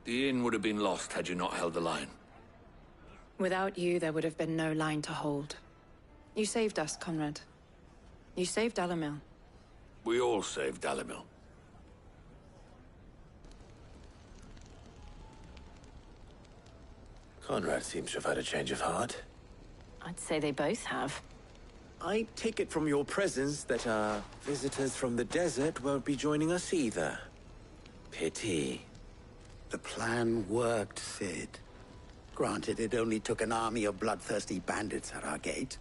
The inn would have been lost had you not held the line. Without you, there would have been no line to hold. You saved us, Conrad. You saved Dalimil. We all saved Dalimil. Conrad seems to have had a change of heart. I'd say they both have. I take it from your presence that our visitors from the desert won't be joining us either. Pity. The plan worked, Sid. Granted, it only took an army of bloodthirsty bandits at our gate.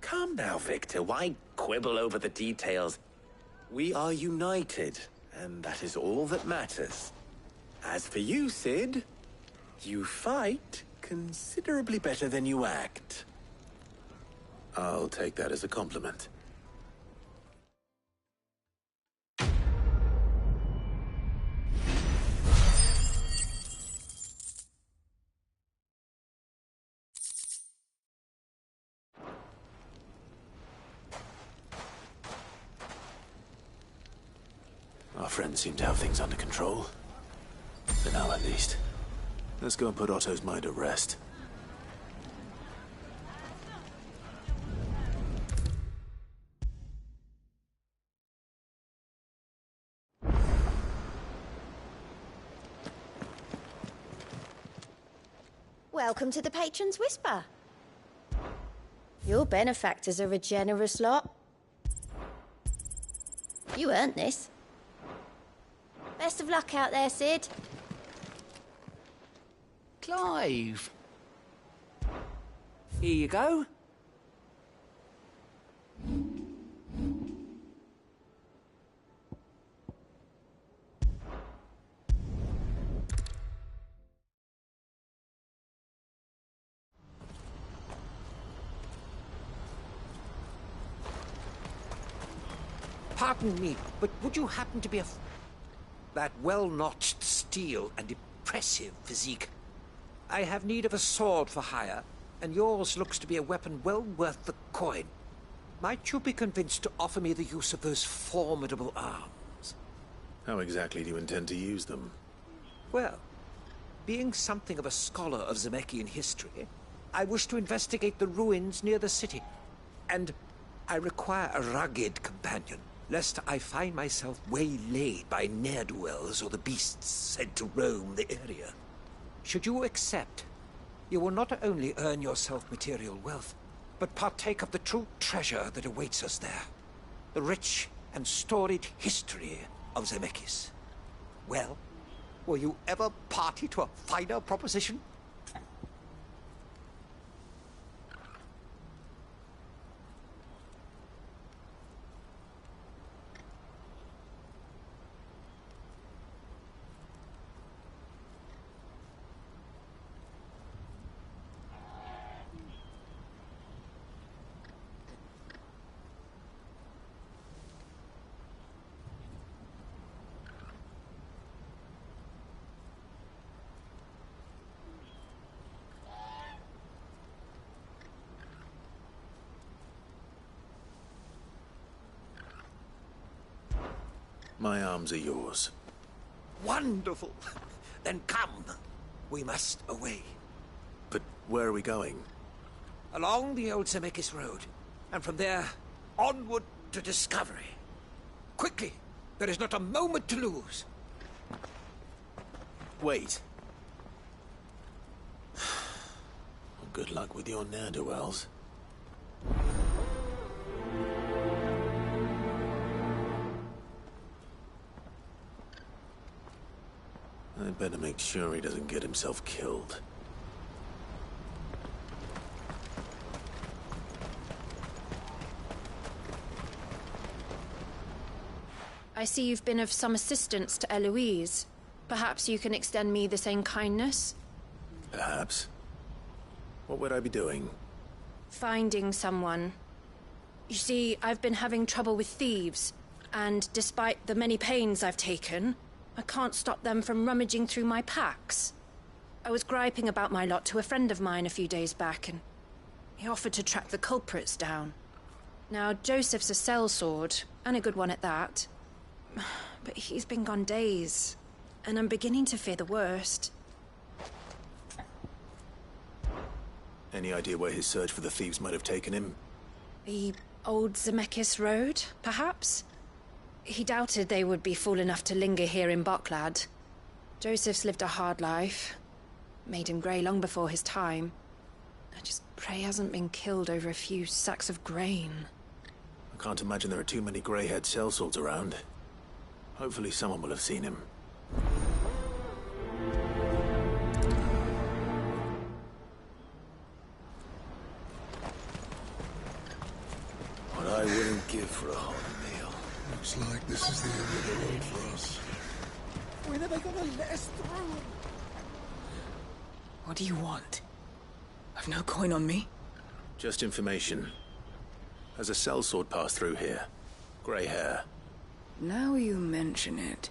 Calm now, Victor. Why quibble over the details? We are united, and that is all that matters. As for you, Sid, you fight considerably better than you act. I'll take that as a compliment. Our friends seem to have things under control. For now, at least. Let's go and put Otto's mind at rest. Welcome to the Patron's Whisper. Your benefactors are a generous lot. You earned this. Best of luck out there, Sid. Clive. Here you go. Pardon me, but would you happen to be that well-notched steel and impressive physique? I have need of a sword for hire, and yours looks to be a weapon well worth the coin. Might you be convinced to offer me the use of those formidable arms? How exactly do you intend to use them? Well, being something of a scholar of Zemeckis history, I wish to investigate the ruins near the city. And I require a rugged companion, lest I find myself waylaid by ne'er-do-wells or the beasts said to roam the area. Should you accept, you will not only earn yourself material wealth, but partake of the true treasure that awaits us there. The rich and storied history of Zemeckis. Well, were you ever party to a finer proposition? My arms are yours. Wonderful! Then come. We must away. But where are we going? Along the old Zemeckis Road, and from there, onward to discovery. Quickly! There is not a moment to lose. Wait. Good luck with your ne'er-do-wells. I'd better make sure he doesn't get himself killed. I see you've been of some assistance to Eloise. Perhaps you can extend me the same kindness? Perhaps. What would I be doing? Finding someone. You see, I've been having trouble with thieves, and despite the many pains I've taken, I can't stop them from rummaging through my packs. I was griping about my lot to a friend of mine a few days back, and he offered to track the culprits down. Now, Joseph's a sellsword, and a good one at that. But he's been gone days, and I'm beginning to fear the worst. Any idea where his search for the thieves might have taken him? The old Zemeckis Road, perhaps? He doubted they would be fool enough to linger here in Boklad. Joseph's lived a hard life. Made him grey long before his time. I just pray he hasn't been killed over a few sacks of grain. I can't imagine there are too many grey-haired sellswords around. Hopefully someone will have seen him. What I wouldn't give for a hot meal. Looks like this is the end of the road for us. When are they gonna let us through? What do you want? I've no coin on me. Just information. Has a sellsword passed through here? Grey hair. Now you mention it,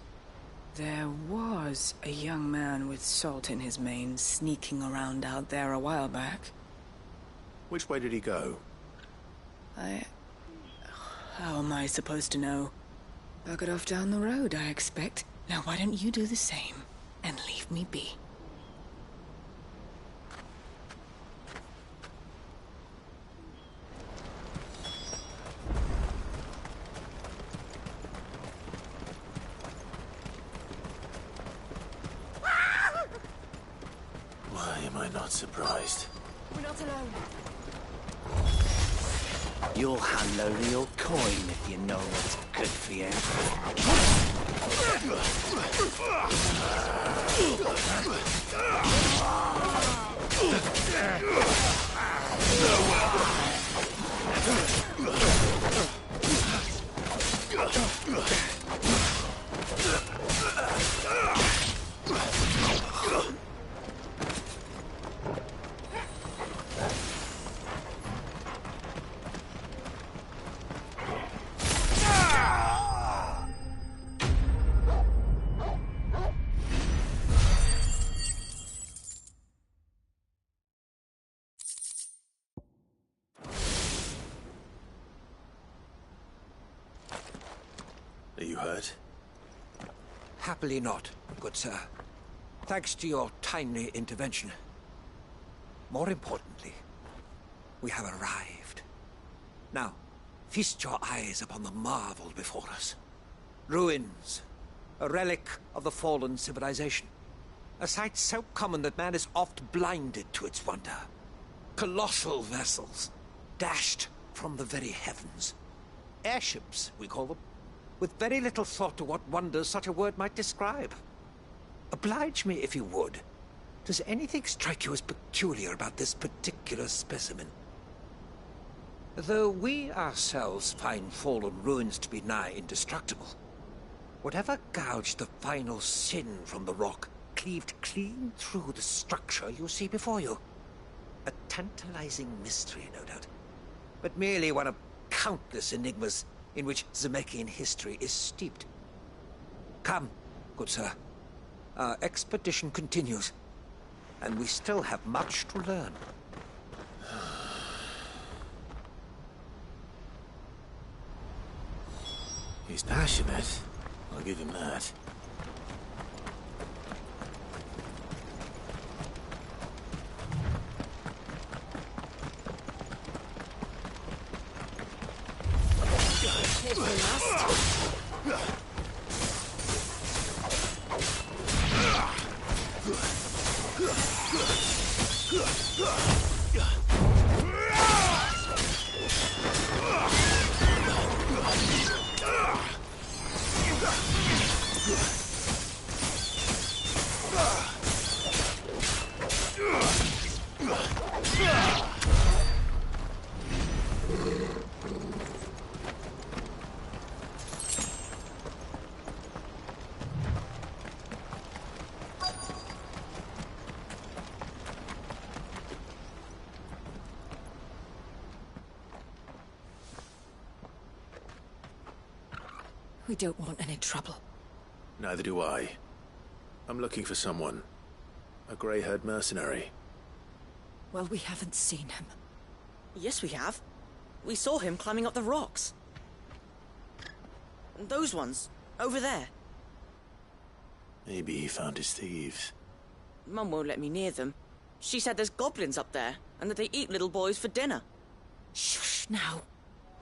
there was a young man with salt in his mane sneaking around out there a while back. Which way did he go? How am I supposed to know? Buggered off down the road, I expect. Now why don't you do the same and leave me be? Why am I not surprised? We're not alone. You'll handle a real coin if you know what's good for you. Are you hurt? Happily not, good sir. Thanks to your timely intervention. More importantly, we have arrived. Now, feast your eyes upon the marvel before us. Ruins, a relic of the fallen civilization. A sight so common that man is oft blinded to its wonder. Colossal vessels, dashed from the very heavens. Airships, we call them, with very little thought to what wonders such a word might describe. Oblige me if you would. Does anything strike you as peculiar about this particular specimen? Though we ourselves find fallen ruins to be nigh indestructible, whatever gouged the final sin from the rock cleaved clean through the structure you see before you. A tantalizing mystery, no doubt, but merely one of countless enigmas in which Zemeckis history is steeped. Come, good sir. Our expedition continues, and we still have much to learn. He's passionate. I'll give him that. We don't want any trouble. Neither do I. I'm looking for someone. A grey-haired mercenary. Well, we haven't seen him. Yes, we have. We saw him climbing up the rocks. And those ones, over there. Maybe he found his thieves. Mum won't let me near them. She said there's goblins up there, and that they eat little boys for dinner. Shush now.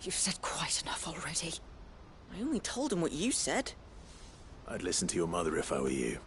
You've said quite enough already. I only told him what you said. I'd listen to your mother if I were you.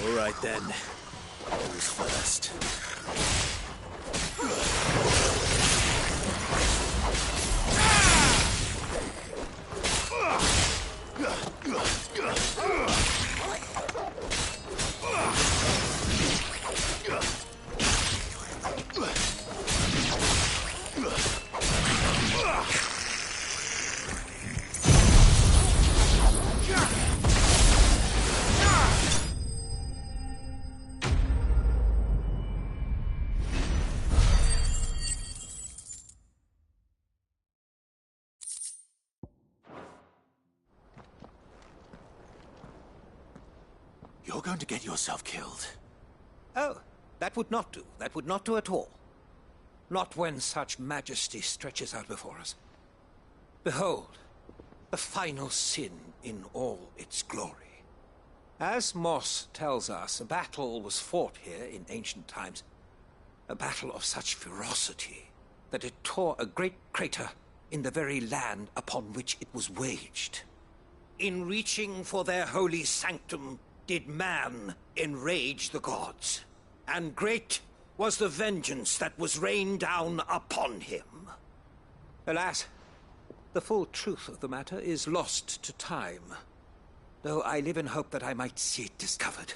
All right then. Who's first? You're going to get yourself killed. Oh, that would not do. That would not do at all. Not when such majesty stretches out before us. Behold, the final sin in all its glory. As Moss tells us, a battle was fought here in ancient times. A battle of such ferocity that it tore a great crater in the very land upon which it was waged. In reaching for their holy sanctum, did man enrage the gods, and great was the vengeance that was rained down upon him. Alas, the full truth of the matter is lost to time, though I live in hope that I might see it discovered.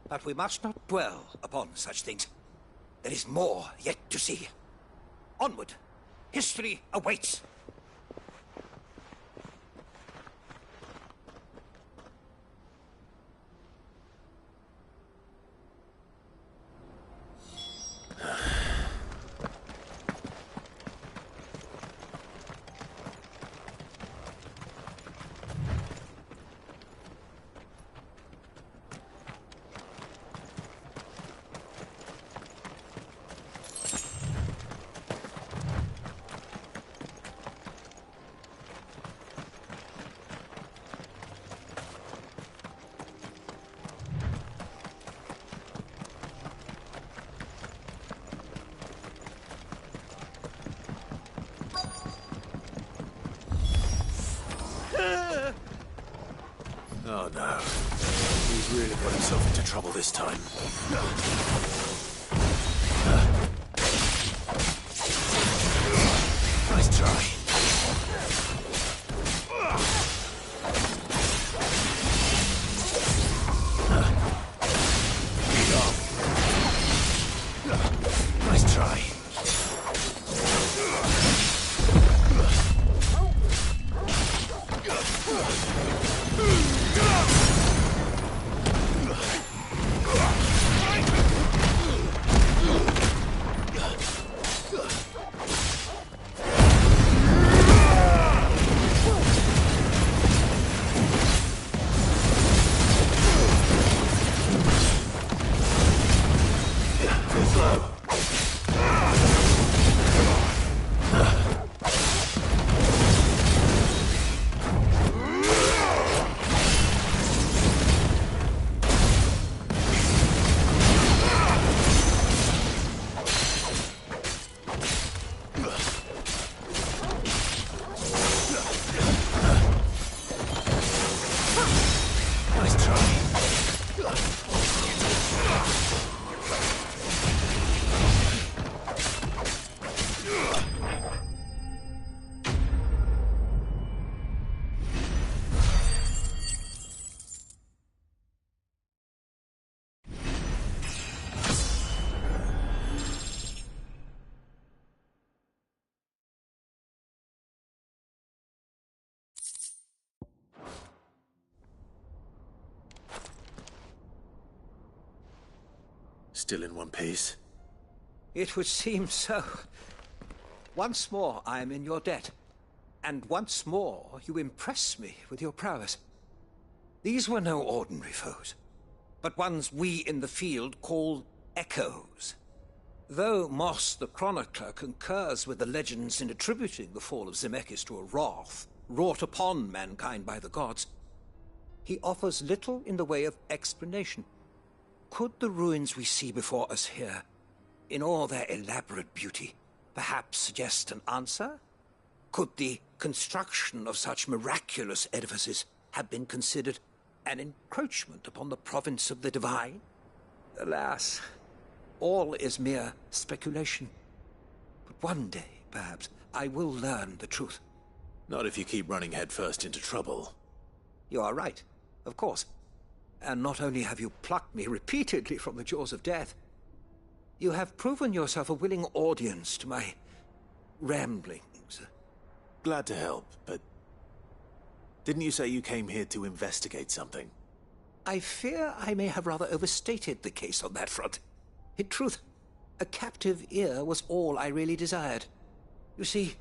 But we must not dwell upon such things. There is more yet to see. Onward! History awaits! Oh no. He's really got himself into trouble this time. Nice try. Lead on. Still in one piece? It would seem so. Once more I am in your debt. And once more you impress me with your prowess. These were no ordinary foes, but ones we in the field call echoes. Though Moss the Chronicler concurs with the legends in attributing the fall of Zemeckis to a wrath wrought upon mankind by the gods, he offers little in the way of explanation. Could the ruins we see before us here, in all their elaborate beauty, perhaps suggest an answer? Could the construction of such miraculous edifices have been considered an encroachment upon the province of the divine? Alas, all is mere speculation. But one day, perhaps, I will learn the truth. Not if you keep running headfirst into trouble. You are right, of course. And not only have you plucked me repeatedly from the jaws of death, you have proven yourself a willing audience to my ramblings. Glad to help, but didn't you say you came here to investigate something? I fear I may have rather overstated the case on that front. In truth, a captive ear was all I really desired. You see,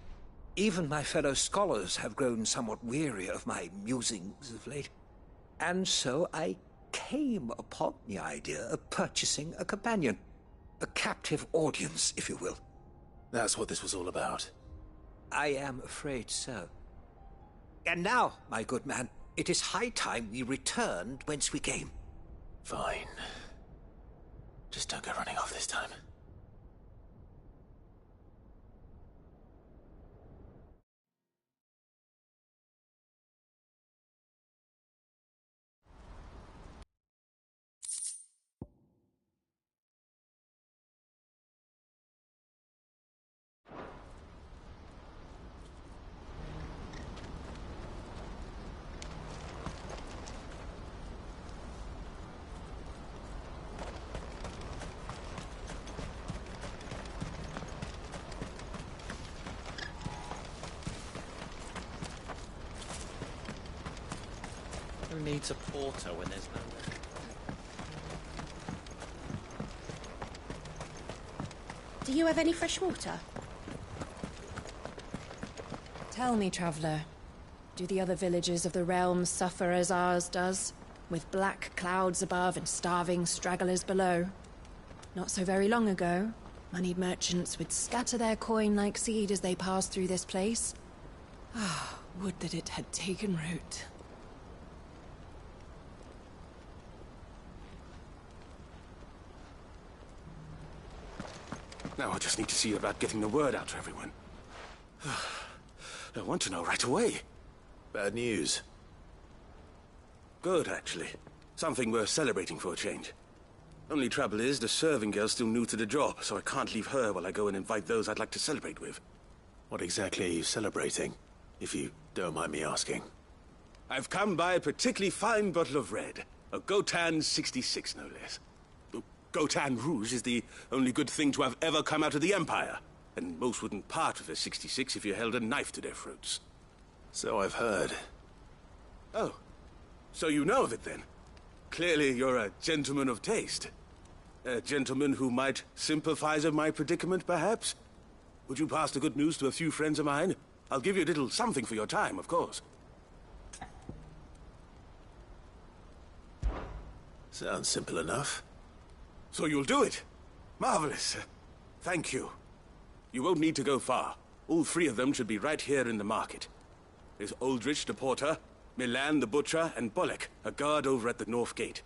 even my fellow scholars have grown somewhat weary of my musings of late. And so I came upon the idea of purchasing a companion. A captive audience, if you will. That's what this was all about. I am afraid so. And now, my good man, it is high time we returned whence we came. Fine. Just don't go running off this time. Who needs a porter when there's no one? Do you have any fresh water? Tell me, traveller, do the other villages of the realm suffer as ours does, with black clouds above and starving stragglers below? Not so very long ago, moneyed merchants would scatter their coin like seed as they passed through this place. Ah, would that it had taken root. Now I just need to see about getting the word out to everyone. I want to know right away. Bad news. Good, actually. Something worth celebrating for a change. Only trouble is, the serving girl's still new to the job, so I can't leave her while I go and invite those I'd like to celebrate with. What exactly are you celebrating, if you don't mind me asking? I've come by a particularly fine bottle of red. A Gotan 66, no less. Gotan Rouge is the only good thing to have ever come out of the Empire. And most wouldn't part with a 66 if you held a knife to their throats. So I've heard. So you know of it then? Clearly you're a gentleman of taste. A gentleman who might sympathize with my predicament, perhaps? Would you pass the good news to a few friends of mine? I'll give you a little something for your time, of course. Sounds simple enough. So you'll do it? Marvelous. Thank you. You won't need to go far. All three of them should be right here in the market. There's Aldrich the porter, Milan the butcher, and Bolek, a guard over at the north gate.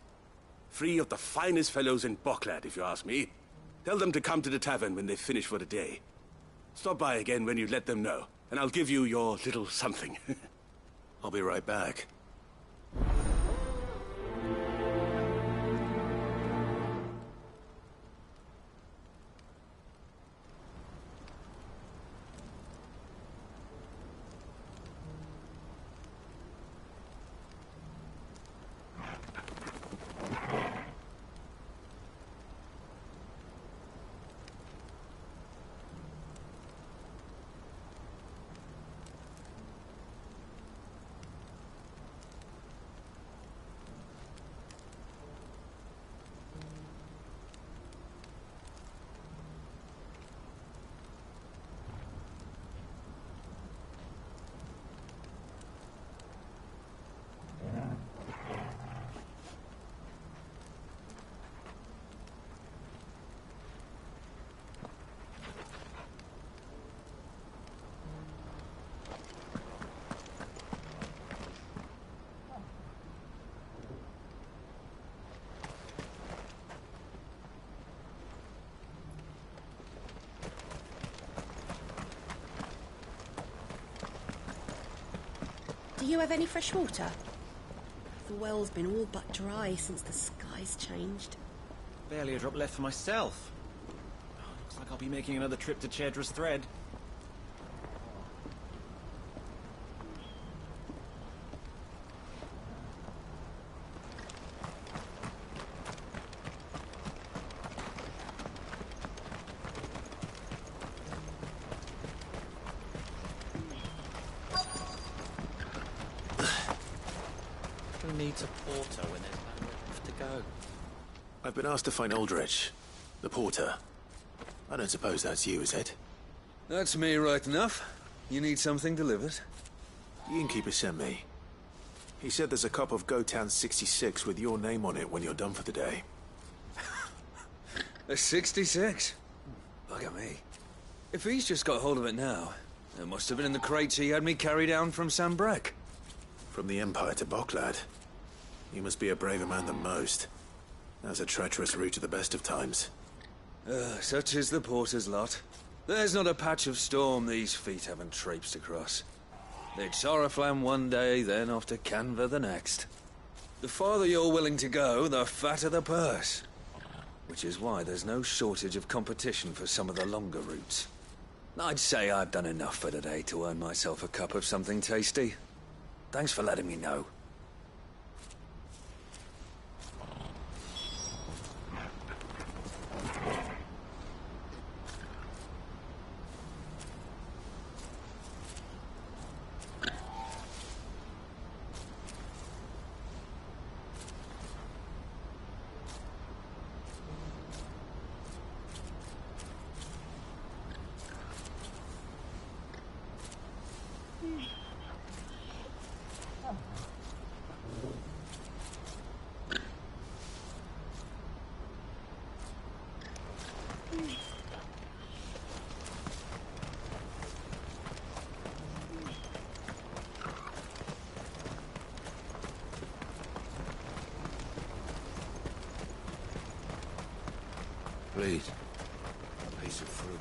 Three of the finest fellows in Boklad, if you ask me. Tell them to come to the tavern when they finish for the day. Stop by again when you let them know, and I'll give you your little something. I'll be right back. Do you have any fresh water? The well's been all but dry since the skies changed. Barely a drop left for myself. Looks like I'll be making another trip to Treacherous Thread. Who needs a porter when there's nowhere left to go? I've been asked to find Aldrich, the porter. I don't suppose that's you, is it? That's me right enough. You need something delivered? The innkeeper sent me. He said there's a cup of Gotan 66 with your name on it when you're done for the day. A 66? Bugger me. If he's just got hold of it now, it must have been in the crates he had me carry down from Sambrek. From the Empire to Boklad. You must be a braver man than most. That's a treacherous route at the best of times. Such is the porter's lot. There's not a patch of storm these feet haven't traipsed across. It's Oriflamme one day, then off to Canva the next. The farther you're willing to go, the fatter the purse. Which is why there's no shortage of competition for some of the longer routes. I'd say I've done enough for today to earn myself a cup of something tasty. Thanks for letting me know. Please, a piece of fruit.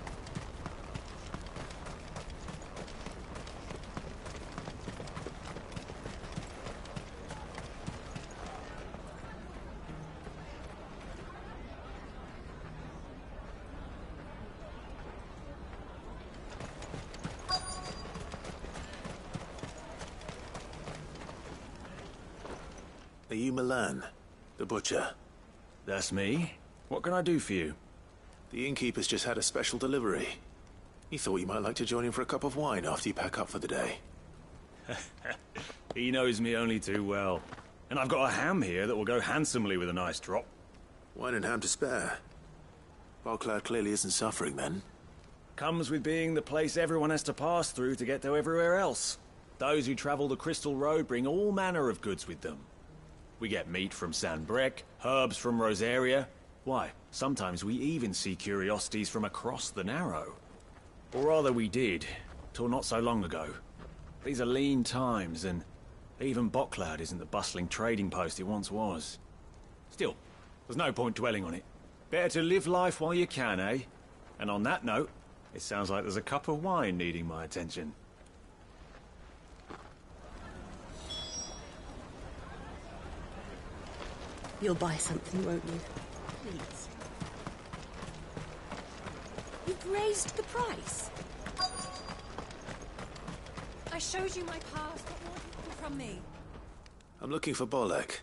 Are you Milan, the butcher? That's me. What can I do for you? The innkeeper's just had a special delivery. He thought you might like to join him for a cup of wine after you pack up for the day. He knows me only too well. And I've got a ham here that will go handsomely with a nice drop. Wine and ham to spare. Boklad clearly isn't suffering, then. Comes with being the place everyone has to pass through to get to everywhere else. Those who travel the Crystal Road bring all manner of goods with them. We get meat from Sanbrec, herbs from Rosaria. Why, sometimes we even see curiosities from across the Narrow. Or rather we did, till not so long ago. These are lean times, and even Boklad isn't the bustling trading post it once was. Still, there's no point dwelling on it. Better to live life while you can, eh? And on that note, it sounds like there's a cup of wine needing my attention. You'll buy something, won't you? Please. You've raised the price. I showed you my past. What more do you want from me? I'm looking for Bolek.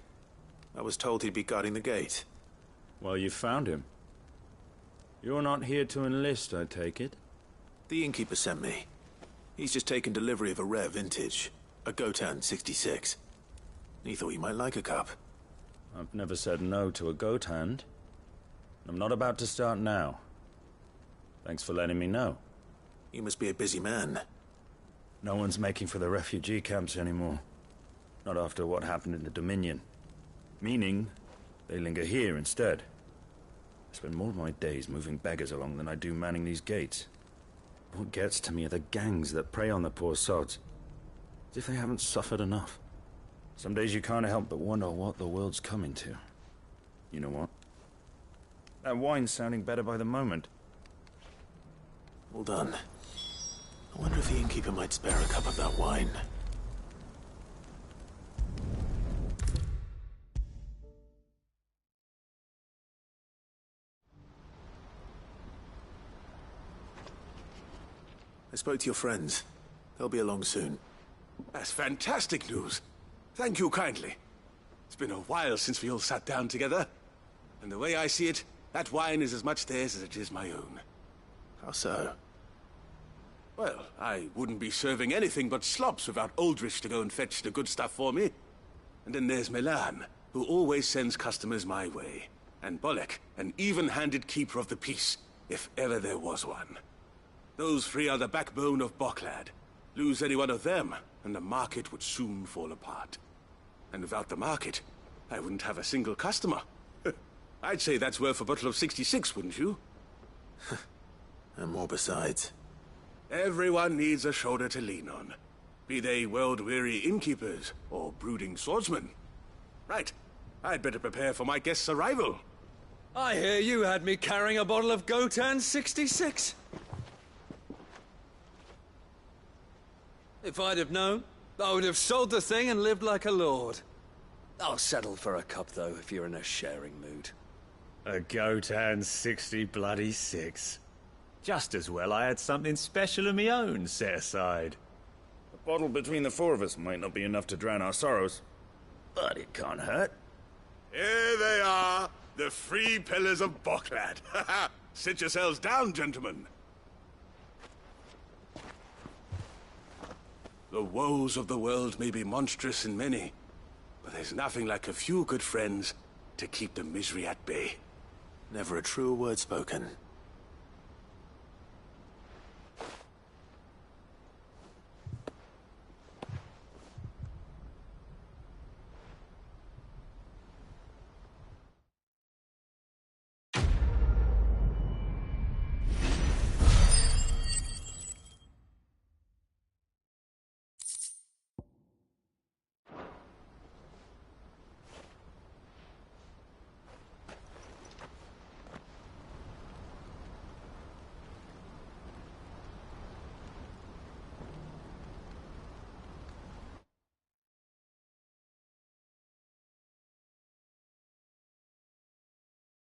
I was told he'd be guarding the gate. Well, you found him. You're not here to enlist, I take it? The innkeeper sent me. He's just taken delivery of a rare vintage, a Gotan 66. He thought you might like a cup. I've never said no to a goat hand. I'm not about to start now. Thanks for letting me know. You must be a busy man. No one's making for the refugee camps anymore. Not after what happened in the Dominion. Meaning, they linger here instead. I spend more of my days moving beggars along than I do manning these gates. What gets to me are the gangs that prey on the poor sods. As if they haven't suffered enough. Some days you can't help but wonder what the world's coming to. You know what? That wine's sounding better by the moment. Well done. I wonder if the innkeeper might spare a cup of that wine. I spoke to your friends. They'll be along soon. That's fantastic news. Thank you kindly. It's been a while since we all sat down together. And the way I see it, that wine is as much theirs as it is my own. How so? Well, I wouldn't be serving anything but slops without Aldrich to go and fetch the good stuff for me. And then there's Milan, who always sends customers my way. And Bolek, an even-handed keeper of the peace, if ever there was one. Those three are the backbone of Boklad. Lose any one of them, and the market would soon fall apart. And without the market, I wouldn't have a single customer. I'd say that's worth a bottle of 66, wouldn't you? And more besides. Everyone needs a shoulder to lean on. Be they world-weary innkeepers or brooding swordsmen. Right. I'd better prepare for my guest's arrival. I hear you had me carrying a bottle of Gotan 66. If I'd have known, I would have sold the thing and lived like a lord. I'll settle for a cup, though, if you're in a sharing mood. A Gotan 66. Just as well I had something special of my own set aside. A bottle between the four of us might not be enough to drown our sorrows, but it can't hurt. Here they are, the three pillars of Boklad. Sit yourselves down, gentlemen. The woes of the world may be monstrous and many, but there's nothing like a few good friends to keep the misery at bay. Never a truer word spoken.